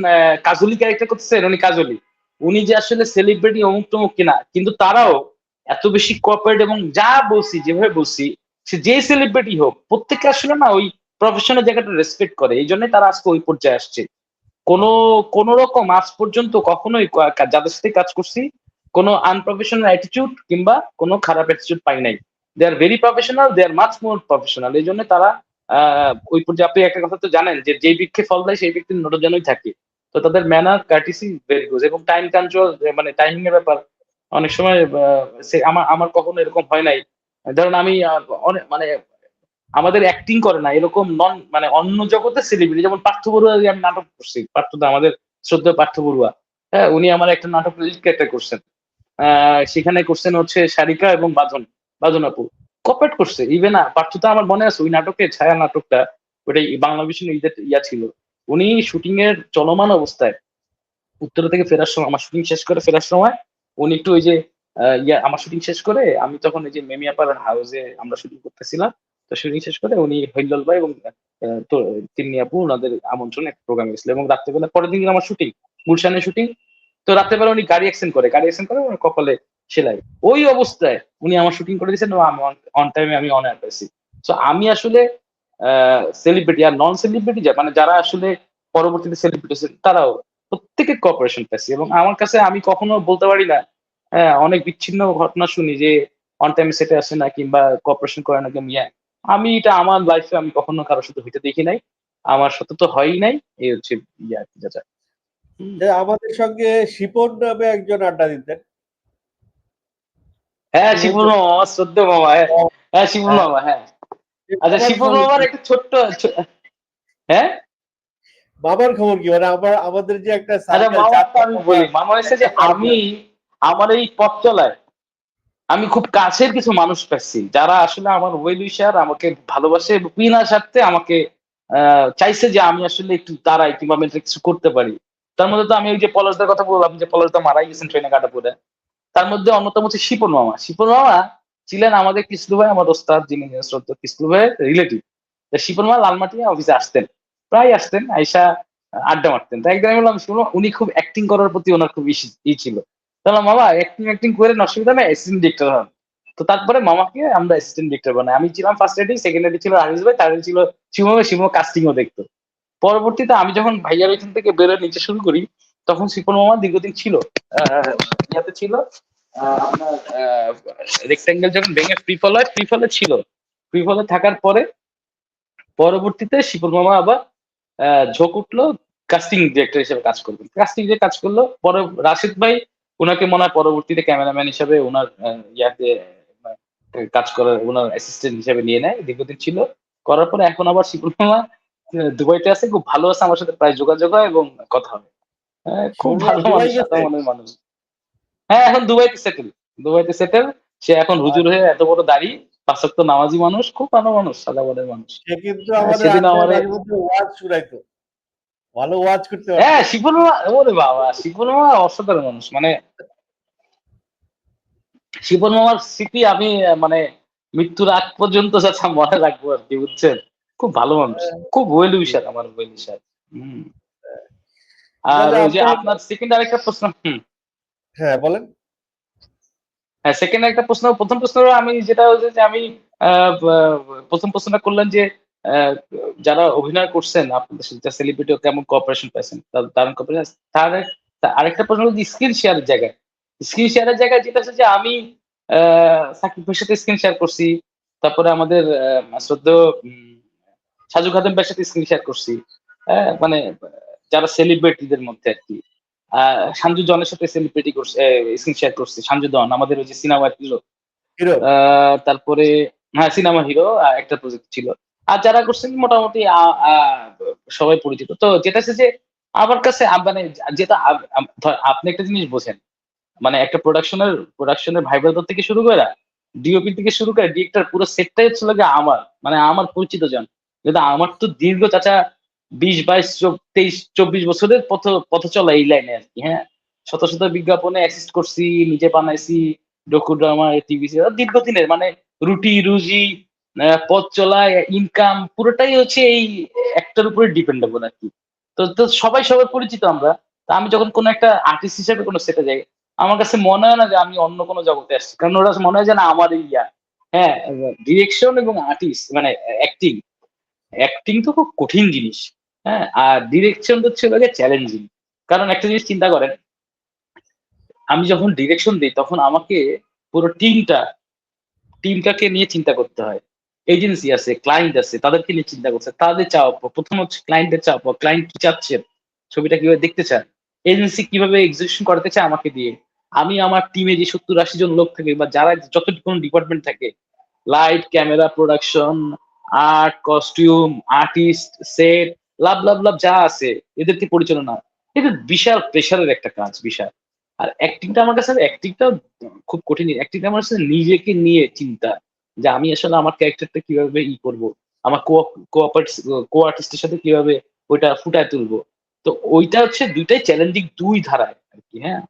কাজলি ক্যারেক্টার করতেছেন, উনি কাজলি। উনি যে আসলে সেলিব্রিটি অমুক টমুক কিনা, কিন্তু তারাও এত বেশি কোঅপারেট এবং যা বলছি যেভাবে বলছি, সে যে সেলিব্রিটি হোক প্রত্যেককে আসলে না ওই প্রফেশনাল জায়গাটা রেসপেক্ট করে, এই জন্যই তারা আজকে ওই পর্যায়ে আসছে। কোনো কোন রকম আজ পর্যন্ত কখনোই যাদের সাথে কাজ করছি কোনো আনপ্রফেশনাল অ্যাটিটিউড কিংবা কোনো খারাপ অ্যাটিটিউড পাই নাই। They are very professional, they are much more professional. এই জন্য তারা ওই পর্যায়ে, আপনি একটা কথা তো জানেন যে যেই বৃক্ষে ফল দেয় সেই ব্যক্তির নড়জনই থাকে। তো তাদের ম্যানার কার্টিসি ভেরি গুড, এবং টাইম কন্ট্রোল, মানে টাইমিং এর ব্যাপার অনেক সময় আমার আমার কখনো এরকম হয় নাই। ধরেন আমি অনেক মানে আমাদের অ্যাক্টিং করে না এরকম মানে অন্য জগতের সেলিব্রিটি, যেমন পার্থ বড়ুয়া দিয়ে আমি নাটক করছি। পার্থদা আমাদের শ্রদ্ধেয় পার্থ বড়ুয়া, হ্যাঁ, উনি আমার একটা নাটক লিড ক্যারেক্টার করছেন। সেখানে করছেন হচ্ছে সারিকা এবং বাঁধন আপু কপারেট করছে। ইভেন পার্থতা আমার মনে আছে ওই নাটকে, ছায়া নাটকটা, ওটাই বাংলা ভিশন ইয়া ছিল। উনি শুটিং এর চলমান অবস্থায় উত্তরা থেকে ফেরার সময়, আমার শুটিং শেষ করে ফেরার সময়, উনি একটু ওই যে আমার শুটিং শেষ করে আমি তখন ওই যে মেমিয়াপাড়ার হাউসে আমরা শুটিং করতেছিলাম। তো শুটিং শেষ করে উনি হৈলল ভাই এবং তো তিন্নি আপু ওনাদের আমন্ত্রণে একটা প্রোগ্রাম গেছিল, এবং রাত্রেবেলা পরের দিন আমার শুটিং, গুলশানের শুটিং। তো রাত্রেবেলা উনি গাড়ি অ্যাক্সিডেন্ট করে ওনার কপালে সেলাই। ওই অবস্থায় উনি আমার শুটিং করে দিয়েছেন এবং আমি অন টাইমে আমি অন এয়ার পাইছি। তো আমি আসলে সেলিব্রিটি আর নন সেলিব্রিটি মানে যারা আসলে পরবর্তীতে সেলিব্রিটি তারাও প্রত্যেকে কপারেশন পাইছি, এবং আমার কাছে আমি কখনো বলতে পারি না। হ্যাঁ, অনেক বিচ্ছিন্ন ঘটনা শুনি যে অন টাইম সেটে আসে না কিংবা কপারেশন করে না কিংবা আমি এটা আমার লাইফে আমি কখনো কারোর সাথে হইতে দেখি নাই, আমার সাথে তো হয়ই নাই। এই হচ্ছে ইয়া আর কি যা যা। হুম। যে আমাদের সঙ্গে শিপন নামে একজন আড্ডা দিতেন, হ্যাঁ, তিনি শিপুর হচ্ছে মামা আমার শ্রদ্ধ মামা, হ্যাঁ। হ্যাঁ, শিপুর হ্যাঁ, মামা, হ্যাঁ। আচ্ছা, বাবার শিপুর খবর মামার কি? একটা ছোট্ট হ্যাঁ। বাবার খবর কি? মানে আমাদের যে একটা আচ্ছা, সার্কেল, চার মামারটা আমি পাঁচটা বলি। মামা হয়েছে যে একটা সার্কেল। আমার এই পথ চলায় আমি খুব কাছের কিছু মানুষ পাচ্ছি যারা আসলে আমার ওয়েল উইশার, আমাকে ভালোবাসে এবং বিনা স্বার্থে আমাকে চাইছে যে আমি আসলে একটু দাঁড়াই কিংবা আমি কিছু করতে পারি। তার মধ্যে তো আমি ওই যে পলাশদার কথা বললাম যে পলাশদা মারাই গেছেন ট্রেনে কাটা পড়ে। তার মধ্যে অন্যতম হচ্ছে শিপন মামা। শিপন মামা ছিলেন আমাদের কিসলু ভাই, আমার ওস্তাদ, যিনি শ্রদ্ধ কিসলু ভাইয়ের রিলেটিভ। শিপন মামা লালমাটিয়া অফিসে আসতেন, প্রায় আসতেন, আইসা আড্ডা মারতেন। তো একদিন আমি বললাম শুনো, উনি খুব অ্যাক্টিং করার প্রতি ওনার খুব ই ছিল। তাহলে মামা অ্যাক্টিং অ্যাক্টিং করে অসুবিধা নেই, অ্যাসিস্ট্যান্ট ডিরেক্টর হন। তো তারপরে মামাকে আমরা অ্যাসিস্ট্যান্ট ডিরেক্টর বানাই। আমি ছিলাম ফার্স্ট এডি, সেকেন্ড এডি ছিল হারিস ভাই, থার্ড ছিল শিবম ভাই। শিবম কাস্টিংও দেখতো। পরবর্তীতে আমি যখন ভাইয়ার ওইখান থেকে বেরোয় নিতে শুরু করি, তখন শিপন মামা দীর্ঘদিন ছিল ইয়াতে ছিল আপনার রেক্টাঙ্গেল যখন ভেঙে ফ্রি ফলে ছিল। ফ্রি ফলে থাকার পরে পরবর্তীতে শিপন মামা আবার ঝোঁক উঠলো কাস্টিং ডিরেক্টর হিসেবে কাজ করবেন। কাস্টিং যে কাজ করলো পরে রাশিদ ভাই ওনাকে মনে হয় পরবর্তীতে ক্যামেরাম্যান হিসেবে ওনার ইয়াতে কাজ করার, ওনার অ্যাসিস্ট্যান্ট হিসেবে নিয়ে নেয়। দীর্ঘদিন ছিল, করার পরে এখন আবার শিপন মামা দুবাইতে আছে, খুব ভালো আছে, আমার সাথে প্রায় যোগাযোগ হয় এবং কথা হয়। হ্যাঁ, খুব শিপন মামা ভালো দুবাই মানুষ, সাদা গেছে? মনের মানুষ। হ্যাঁ, এখন দুবাইতে সেটেল। সে এখন হুজুর হয়ে এত বড় দাড়ি, পাঁচ ওয়াক্ত নামাজি মানুষ, খুব ভালো মানুষ, সাদা মনের মানুষ। সে কিন্তু হ্যাঁ, আমাদের সেদিন আড্ডায় আমারে মাঝে মধ্যে ওয়াজ শুনাইতো, ভালো ওয়াজ করতে হ্যাঁ পারতো। শিপুন মামা, ওরে বাবা, শিপুন মামা অসাধারণ মানুষ। মানে শিপুন মামার স্মৃতি আমি মানে মৃত্যুর আগ পর্যন্ত যাতে মনে রাখবো আর কি, বুঝছেন। খুব ভালো মানুষ, খুব ওয়েল উইশার, আমার ওয়েল উইশার। হম। আর দাদা ওই যে আপনি, আপনার সেকেন্ড আরেকটা প্রশ্ন। হ্যাঁ বলেন। হ্যাঁ, সেকেন্ড একটা প্রশ্ন, প্রথম প্রশ্ন আমি যেটা হচ্ছে যে আমি প্রথম প্রশ্নটা করলেন যে আহ, যারা অভিনয় করছেন আপনাদের সাথে সেলিব্রিটি কেমন কোঅপারেশন পাইছেন, দারুণ কোঅপারেশন। তার আরেকটা প্রশ্ন হচ্ছে স্ক্রিন শেয়ারের জায়গায়। স্ক্রিন শেয়ারের জায়গায় যেটা হচ্ছে যে আমি সাকিব ভাইয়ের সাথে স্ক্রিন শেয়ার করছি। তারপরে আমাদের শ্রদ্ধেয় সাজু খাদেম ভাইয়ের সাথে স্ক্রিন শেয়ার করছি। হ্যাঁ, মানে যারা সেলিব্রিটিদের মধ্যে আর কি। সঞ্জু জনের সাথে সেলিব্রিটি করছে, স্ক্রিন শেয়ার করছে সঞ্জু জন, আমাদের ওই যে সিনেমা হিরো। হিরো। তারপরে হ্যাঁ সিনেমা হিরো একটা প্রজেক্ট ছিল। আর যারা করছেন মোটামুটি সবাই পরিচিত। তো যেটা হচ্ছে যে আমার কাছে মানে যেটা আপনি একটা জিনিস বোঝেন, মানে একটা প্রোডাকশনের ভাই ব্রাদার থেকে শুরু করে ডিওপি থেকে শুরু করে ডিরেক্টর পুরো সেটটাই হচ্ছে লাগে আমার, মানে আমার পরিচিত জন। কিন্তু আমার তো দীর্ঘ চাচা 20, 22, 23, 24 বছরের পথ চলা এই লাইনে আর কি। হ্যাঁ, শত শত বিজ্ঞাপনে অ্যাসিস্ট করছি, নিজে বানাইছি, ডকু ড্রামা, টিভি সিরিয়াল, দীর্ঘদিনের মানে রুটি রুজি, পথ চলা, ইনকাম পুরোটাই হচ্ছে এই একটার উপরে ডিপেন্ডেবল আর কি। তো সবাই সবার পরিচিত আমরা। তা আমি যখন কোনো একটা আর্টিস্ট হিসেবে কোনো সেটে যাই, আমার কাছে মনে হয় না যে আমি অন্য কোনো জগতে আসছি, কারণ ওরা মনে হয় যে না আমার ইয়া। হ্যাঁ, ডিরেকশন এবং আর্টিস্ট মানে অ্যাক্টিং, অ্যাক্টিং তো খুব কঠিন জিনিস। হ্যাঁ, আর ডিরেকশন হচ্ছে চ্যালেঞ্জিং। কারণ একটা জিনিস চিন্তা করেন, আমি যখন ডিরেকশন দিই তখন আমাকে পুরো টিমটাকে নিয়ে চিন্তা করতে হয়। এজেন্সি আছে, ক্লায়েন্ট আছে, তাদেরকে নিয়ে চিন্তা করছে, তাদের চাওয়া পাওয়া। প্রথম হচ্ছে ক্লায়েন্টের চাওয়া পাওয়া, ক্লায়েন্ট কি চাচ্ছেন, ছবিটা কিভাবে দেখতে চান, এজেন্সি কিভাবে এক্সিকিউশন করতে চায় আমাকে দিয়ে। আমি আমার টিমে যে 70-80 জন লোক থাকে বা যারা যত কোনো ডিপার্টমেন্ট থাকে, light, camera, production, art, costume, artist, set, লাভ লাভ লাভ যা আছে, এদেরকে পরিচালনা, এটা বিশাল প্রেশারের একটা কাজ, বিশাল। আর অ্যাক্টিংটা আমার কাছে, অ্যাক্টিংটা খুব কঠিন। অ্যাক্টিংটা আমার কাছে নিজেকে নিয়ে চিন্তা, যে আমি আসলে আমার ক্যারেক্টারটা কিভাবে করব, আমার কো আর্টিস্টের সাথে কিভাবে ওইটা ফুটায় তুলবো। তো ওইটা হচ্ছে দুইটাই চ্যালেঞ্জিং, দুই ধারায় আর কি। হ্যাঁ,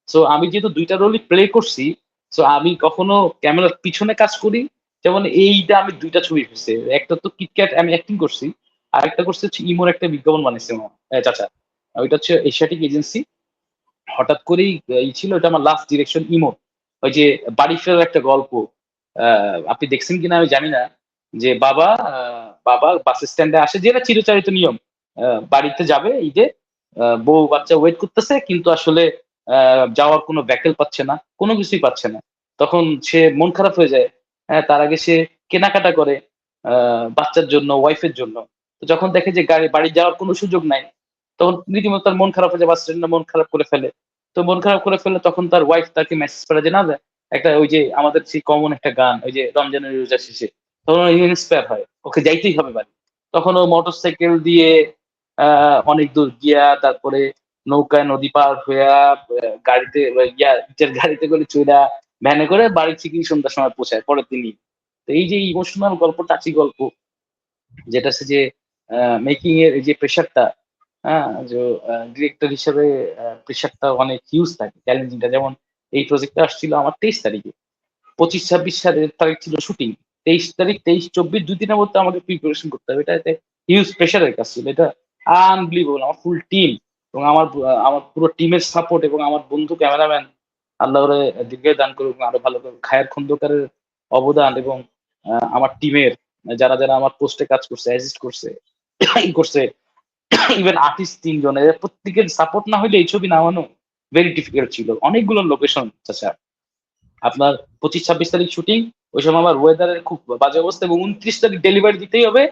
সো আমি যেহেতু দুইটা রোলই প্লে করছি, সো আমি কখনো ক্যামেরার পিছনে কাজ করি, যেমন এইটা আমি দুইটা ছবি করছি। একটা তো কিটক্যাট আমি অ্যাক্টিং করছি, আর একটা করছি হচ্ছে ইমোর একটা বিজ্ঞাপন বানাইছে আমার চাচা। ওইটা হচ্ছে এশিয়াটিক এজেন্সি। হঠাৎ করেই ছিল, এটা আমার লাস্ট ডিরেকশন ইমো। ওই যে বাড়ি ফেরার একটা গল্প, আপনি দেখছেন কিনা আমি জানি না। যে বাবা বাস স্ট্যান্ডে আসে, যেটা চিরচারিত নিয়ম, বাড়িতে যাবে ঈদে, বউ বাচ্চা ওয়েট করতেছে, কিন্তু আসলে যাওয়ার কোনো ভ্যাকেল পাচ্ছে না, কোনো কিছুই পাচ্ছে না। তখন সে মন খারাপ হয়ে যায়। হ্যাঁ, তার আগে সে কেনাকাটা করে বাচ্চার জন্য, ওয়াইফের জন্য। তো যখন দেখে যে বাড়ি যাওয়ার কোনো সুযোগ নাই, তখন রীতিমতো তার মন খারাপ হয়ে যায়, বাস স্ট্যান্ডে মন খারাপ করে ফেলে। তো মন খারাপ করে ফেললে তখন তার ওয়াইফ তাকে মেসেজ করে যে না একটা ওই যে আমাদের সেই কমন একটা গান, ওই যে রমজানের রোজা শেষে, তখন ইন্সপায়ার হয়, ওকে যাইতেই হবে বাড়ি। তখন ও মোটরসাইকেল দিয়ে অনেক দূর গিয়া, তারপরে নৌকায় নদী পার হইয়া, গাড়িতে ইটের গাড়িতে করে চইরা, ভ্যানে করে বাড়ি থেকেই সন্ধ্যার সময় পৌঁছায় পরের দিনই। তো এই যে ইমোশনাল গল্প, টাচি গল্প, যেটা হচ্ছে যে মেকিং এর এই যে প্রেশারটা, হ্যাঁ, যে ডিরেক্টর হিসেবে প্রেশারটা অনেক হিউজ থাকে, চ্যালেঞ্জিংটা। যেমন এই প্রজেক্টটা আসছিল আমার 23 তারিখে, 25, 26 তারিখ ছিল শুটিং, 23 তারিখ, 23, 24 2 দিনের মধ্যে আমাকে প্রিপারেশন করতে হবে। এটা হিউজ প্রেশারের কাজ ছিল, এটা আনবিলিভেবল। আমার ফুল টিম এবং আমার পুরো টিমের সাপোর্ট এবং আমার বন্ধু ক্যামেরাম্যান, আল্লাহ ওরে দীর্ঘায়ু দান করুক, আরো ভালো করে খায়ের খন্দকারের অবদান, এবং আমার টিমের যারা যারা আমার পোস্টে কাজ করছে, অ্যাসিস্ট করছে, করছে, ইভেন আর্টিস্ট 3 জন, এদের প্রত্যেকের সাপোর্ট না হলে এই ছবি নামানো ভেরি ডিফিকাল্ট ছিল। অনেকগুলো লোকেশন, আচ্ছা আপনার 25, 26 তারিখ শুটিং, ওই সময় আমার ওয়েদারের খুব বাজে অবস্থা, এবং 29 তারিখ ডেলিভারি দিতেই হবে।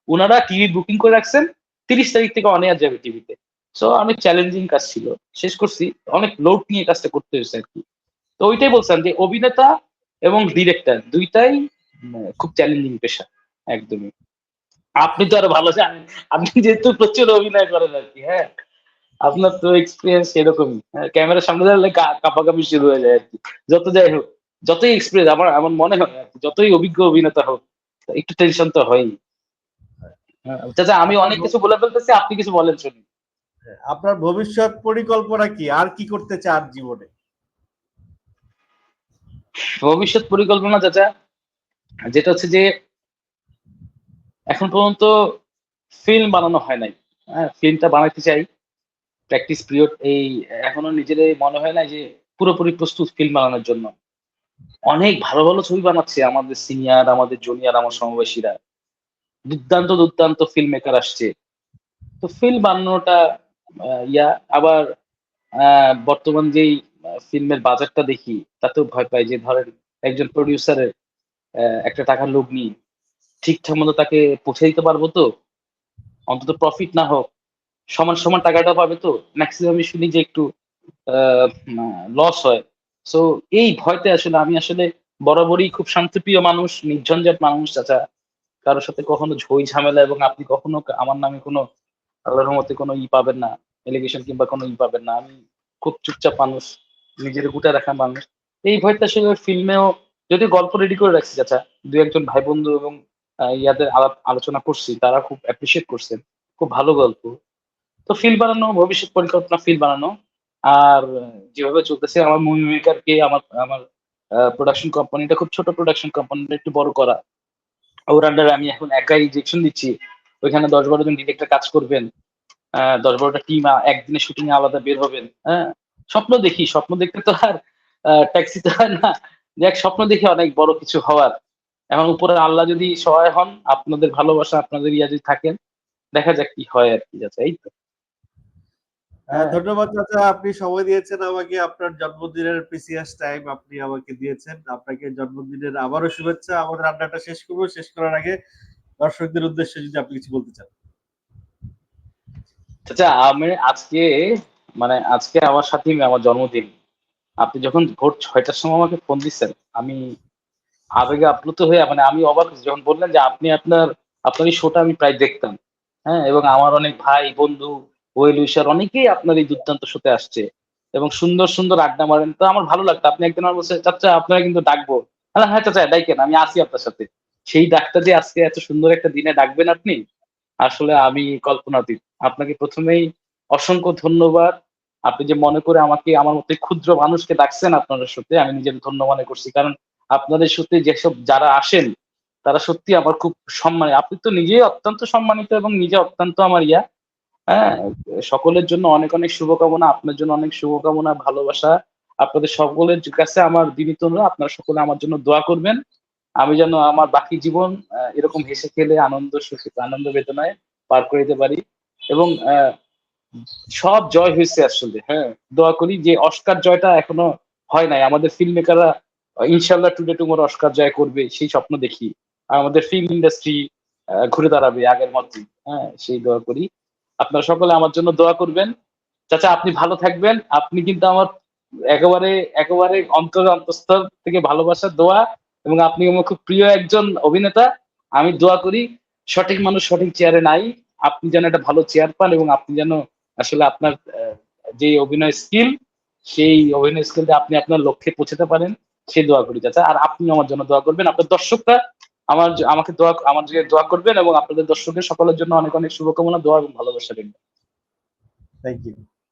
ওনারা টিভি বুকিং করে রাখছেন, 30 তারিখ থেকে অন এয়ার যাবে টিভিতে। সো অনেক চ্যালেঞ্জিং কাজ ছিল, শেষ করছি। অনেক লোড নিয়ে কাজটা করতে হয়েছে আর কি। তো ওইটাই বলছেন যে অভিনেতা এবং ডিরেক্টর দুইটাই খুব চ্যালেঞ্জিং পেশা, একদমই। আপনি তো আরো ভালো জানেন, আপনি যেহেতু প্রচুর অভিনয় করেন আর কি। হ্যাঁ, আপনার তো এক্সপিরিয়েন্স এরকমই। ক্যামেরার সামনে দাঁড়ালে কাঁপাকাঁপি শুরু হয়ে যায় আর কি। যত যাই হোক, যতই এক্সপিরিয়েন্স, আমার মনে হয় আর কি, যতই অভিজ্ঞ অভিনেতা হোক, একটু টেনশন তো হয়ই। চাচা আমি আপনার অনেক কিছু বলে ফেলতেছি, আপনি কিছু বলেন শুনি। আপনার ভবিষ্যৎ পরিকল্পনা কি, আর কি করতে চান জীবনে? ভবিষ্যৎ পরিকল্পনা চাচা, যেটা হচ্ছে যে এখন পর্যন্ত ফিল্ম বানানো হয় নাই। হ্যাঁ, ফিল্মটা বানাইতে চাই, প্র্যাকটিস পিরিয়ড এই, এখনো নিজেরই মনে হয় না যে পুরোপুরি প্রস্তুত ফিল্ম বানানোর জন্য। অনেক ভালো ভালো ছবি বানাচ্ছে আমাদের সিনিয়র, আমাদের জুনিয়র, আমার সমবয়সীরা, দুর্দান্ত দুর্দান্ত ফিল্ম মেকার আসছে। তো ফিল্ম বানানোটা আবার বর্তমান যেই ফিল্মের বাজারটা দেখি, তাতেও ভয় পাই যে ধরেন একজন প্রডিউসারের একটা টাকার লোভ নিয়ে ঠিকঠাক মতো তাকে পৌঁছে দিতে পারবো তো, অন্তত প্রফিট না হোক, সমান সমান টাকাটা পাবে তো। ম্যাক্সিমাম শুনি যে একটু লস হয়। সো এই ভয়তে আসলে আমি আসলে বরাবরই খুব শান্তপ্রিয় মানুষ, নির্ঝঞ্ঝাট মানুষ চাচা। কারোর সাথে কখনো ঝই ঝামেলা এবং আপনি কখনো আমার নামে কোনো আল্লাহর রহমতে কোনো পাবেন না, এলিগেশন কিংবা কোনো পাবেন না। আমি খুব চুপচাপ মানুষ, নিজের গুটায় রাখা মানুষ। এই ভয়টা আসলে ফিল্মেও যদিও গল্প রেডি করে রাখছি চাচা, দু একজন ভাই বন্ধু এবং ইয়াদের আলোচনা করছি, তারা খুব অ্যাপ্রিসিয়েট করছেন। খুব ভালো গল্প। তো ফিল্ম বানানো, ভবিষ্যৎ পরিকল্পনা ফিল্ম বানানো। আর যেভাবে চলতেছে আমার মুভি মেকারকে আমার আমার প্রোডাকশন কোম্পানিটা খুব ছোট প্রোডাকশন কোম্পানিটা একটু বড় করা। ওর আন্ডারে আমি এখন একাই ডিরেকশন দিচ্ছি। ওইখানে ১০-১২ জন ডিরেক্টর কাজ করবেন। ১০-১২টা টিম একদিনে শুটিং এ আলাদা বের হবেন। হ্যাঁ? স্বপ্ন দেখি। স্বপ্ন দেখতে তো আর ট্যাক্সি তো হয় না। যাক স্বপ্ন দেখি অনেক বড় কিছু হওয়ার। এখন উপরে আল্লাহ যদি সহায় হন, আপনাদের ভালোবাসা, আপনাদের ইয়া যদি থাকেন, দেখা যাক কি হয় আরকি চাচা। এই তো। হ্যাঁ। ধন্যবাদ চাচা, আপনি সময় দিয়েছেন আমাকে, আপনার জন্মদিনের প্রিসিয়াস টাইম আপনি আমাকে দিয়েছেন। আপনাকে জন্মদিনের আবারও শুভেচ্ছা। আমাদের আড্ডাটা শেষ করব। শেষ করার আগে দর্শকদের উদ্দেশ্যে যদি আপনি কিছু বলতে চান। চাচা আমি আজকে আজকে আমার সাথেই আমার জন্মদিন। আপনি যখন ভোর ৬টার সময় আমাকে ফোন দিচ্ছেন, আমি আবেগে আপ্লুত হয়ে আমি অবাক হয়েছি যখন বললেন যে আপনি আপনার এই শোটা আমি প্রায় দেখতাম। হ্যাঁ? এবং আমার অনেক ভাই, বন্ধু, ওয়েল উইশার অনেকেই আপনার এই দুর্দান্ত শোতে আসছে এবং সুন্দর, সুন্দর আড্ডা মারেন। তো আমার ভালো লাগতো। আপনি একদিন আমার বলছেন, "চাচা আপনারা কিন্তু ডাকবো।" "হ্যাঁ চাচা ডাইকেন, আমি আছি আপনার সাথে।" সেই ডাকটা যে আজকে এত সুন্দর একটা দিনে ডাকবেন আপনি, আসলে আমি কল্পনাতীত। আপনাকে ১ম এই অসংখ্য ধন্যবাদ। আপনি যে মনে করে আমাকে আমার মতো এই ক্ষুদ্র মানুষকে ডাকছেন আপনাদের শোতে, আমি নিজেকে ধন্য মনে করছি। কারণ আপনাদের শোতে যেসব যারা আসেন, তারা সত্যিই আমার খুব সম্মানী। আপনি তো নিজেই অত্যন্ত সম্মানিত এবং নিজে অত্যন্ত আমার হ্যাঁ? সকলের জন্য অনেক, অনেক শুভকামনা। আপনার জন্য অনেক শুভকামনা, ভালোবাসা। আপনাদের সকলের কাছে আমার বিনীত অনুরোধ, আপনারা সকলে আমার জন্য দোয়া করবেন। আমি যেন আমার বাকি জীবন এরকম হেসে খেলে আনন্দ সুখে আনন্দ বেদনায় পার করে দিতে পারি। এবং সব জয় হয়েছে আসলে। হ্যাঁ? দোয়া করি যে অস্কার জয়টা এখনো হয় নাই। আমাদের ফিল্ম মেকাররা ইনশাআল্লাহ টুডে টুমরো অস্কার জয় করবে সেই স্বপ্ন দেখি। আর আমাদের ফিল্ম ইন্ডাস্ট্রি ঘুরে দাঁড়াবে আগের মতই। হ্যাঁ? সেই দোয়া করি। আপনারা সকলে আমার জন্য দোয়া করবেন। চাচা আপনি ভালো থাকবেন। আপনি কিন্তু আমার একেবারে, একেবারে অন্তরের অন্তঃস্থল থেকে ভালোবাসার দোয়া এবং আপনি আমার খুব প্রিয় একজন অভিনেতা। আমি দোয়া করি সঠিক মানুষ সঠিক চেয়ারে নাই। আপনি যেন একটা ভালো চেয়ার পান এবং আপনি যেন আসলে আপনার যে অভিনয় স্কিল, সেই অভিনয় স্কিল দিয়ে আপনি আপনার লক্ষ্যে পৌঁছাতে পারেন। সেই দোয়া করি চাচা। আর আপনিও আমার জন্য দোয়া করবেন। আপনার দর্শকরা আমার জন্য দোয়া করবেন এবং আপনাদের দর্শকের সকলের জন্য অনেক, অনেক শুভকামনা, দোয়া এবং ভালোবাসা রইল। Thank you.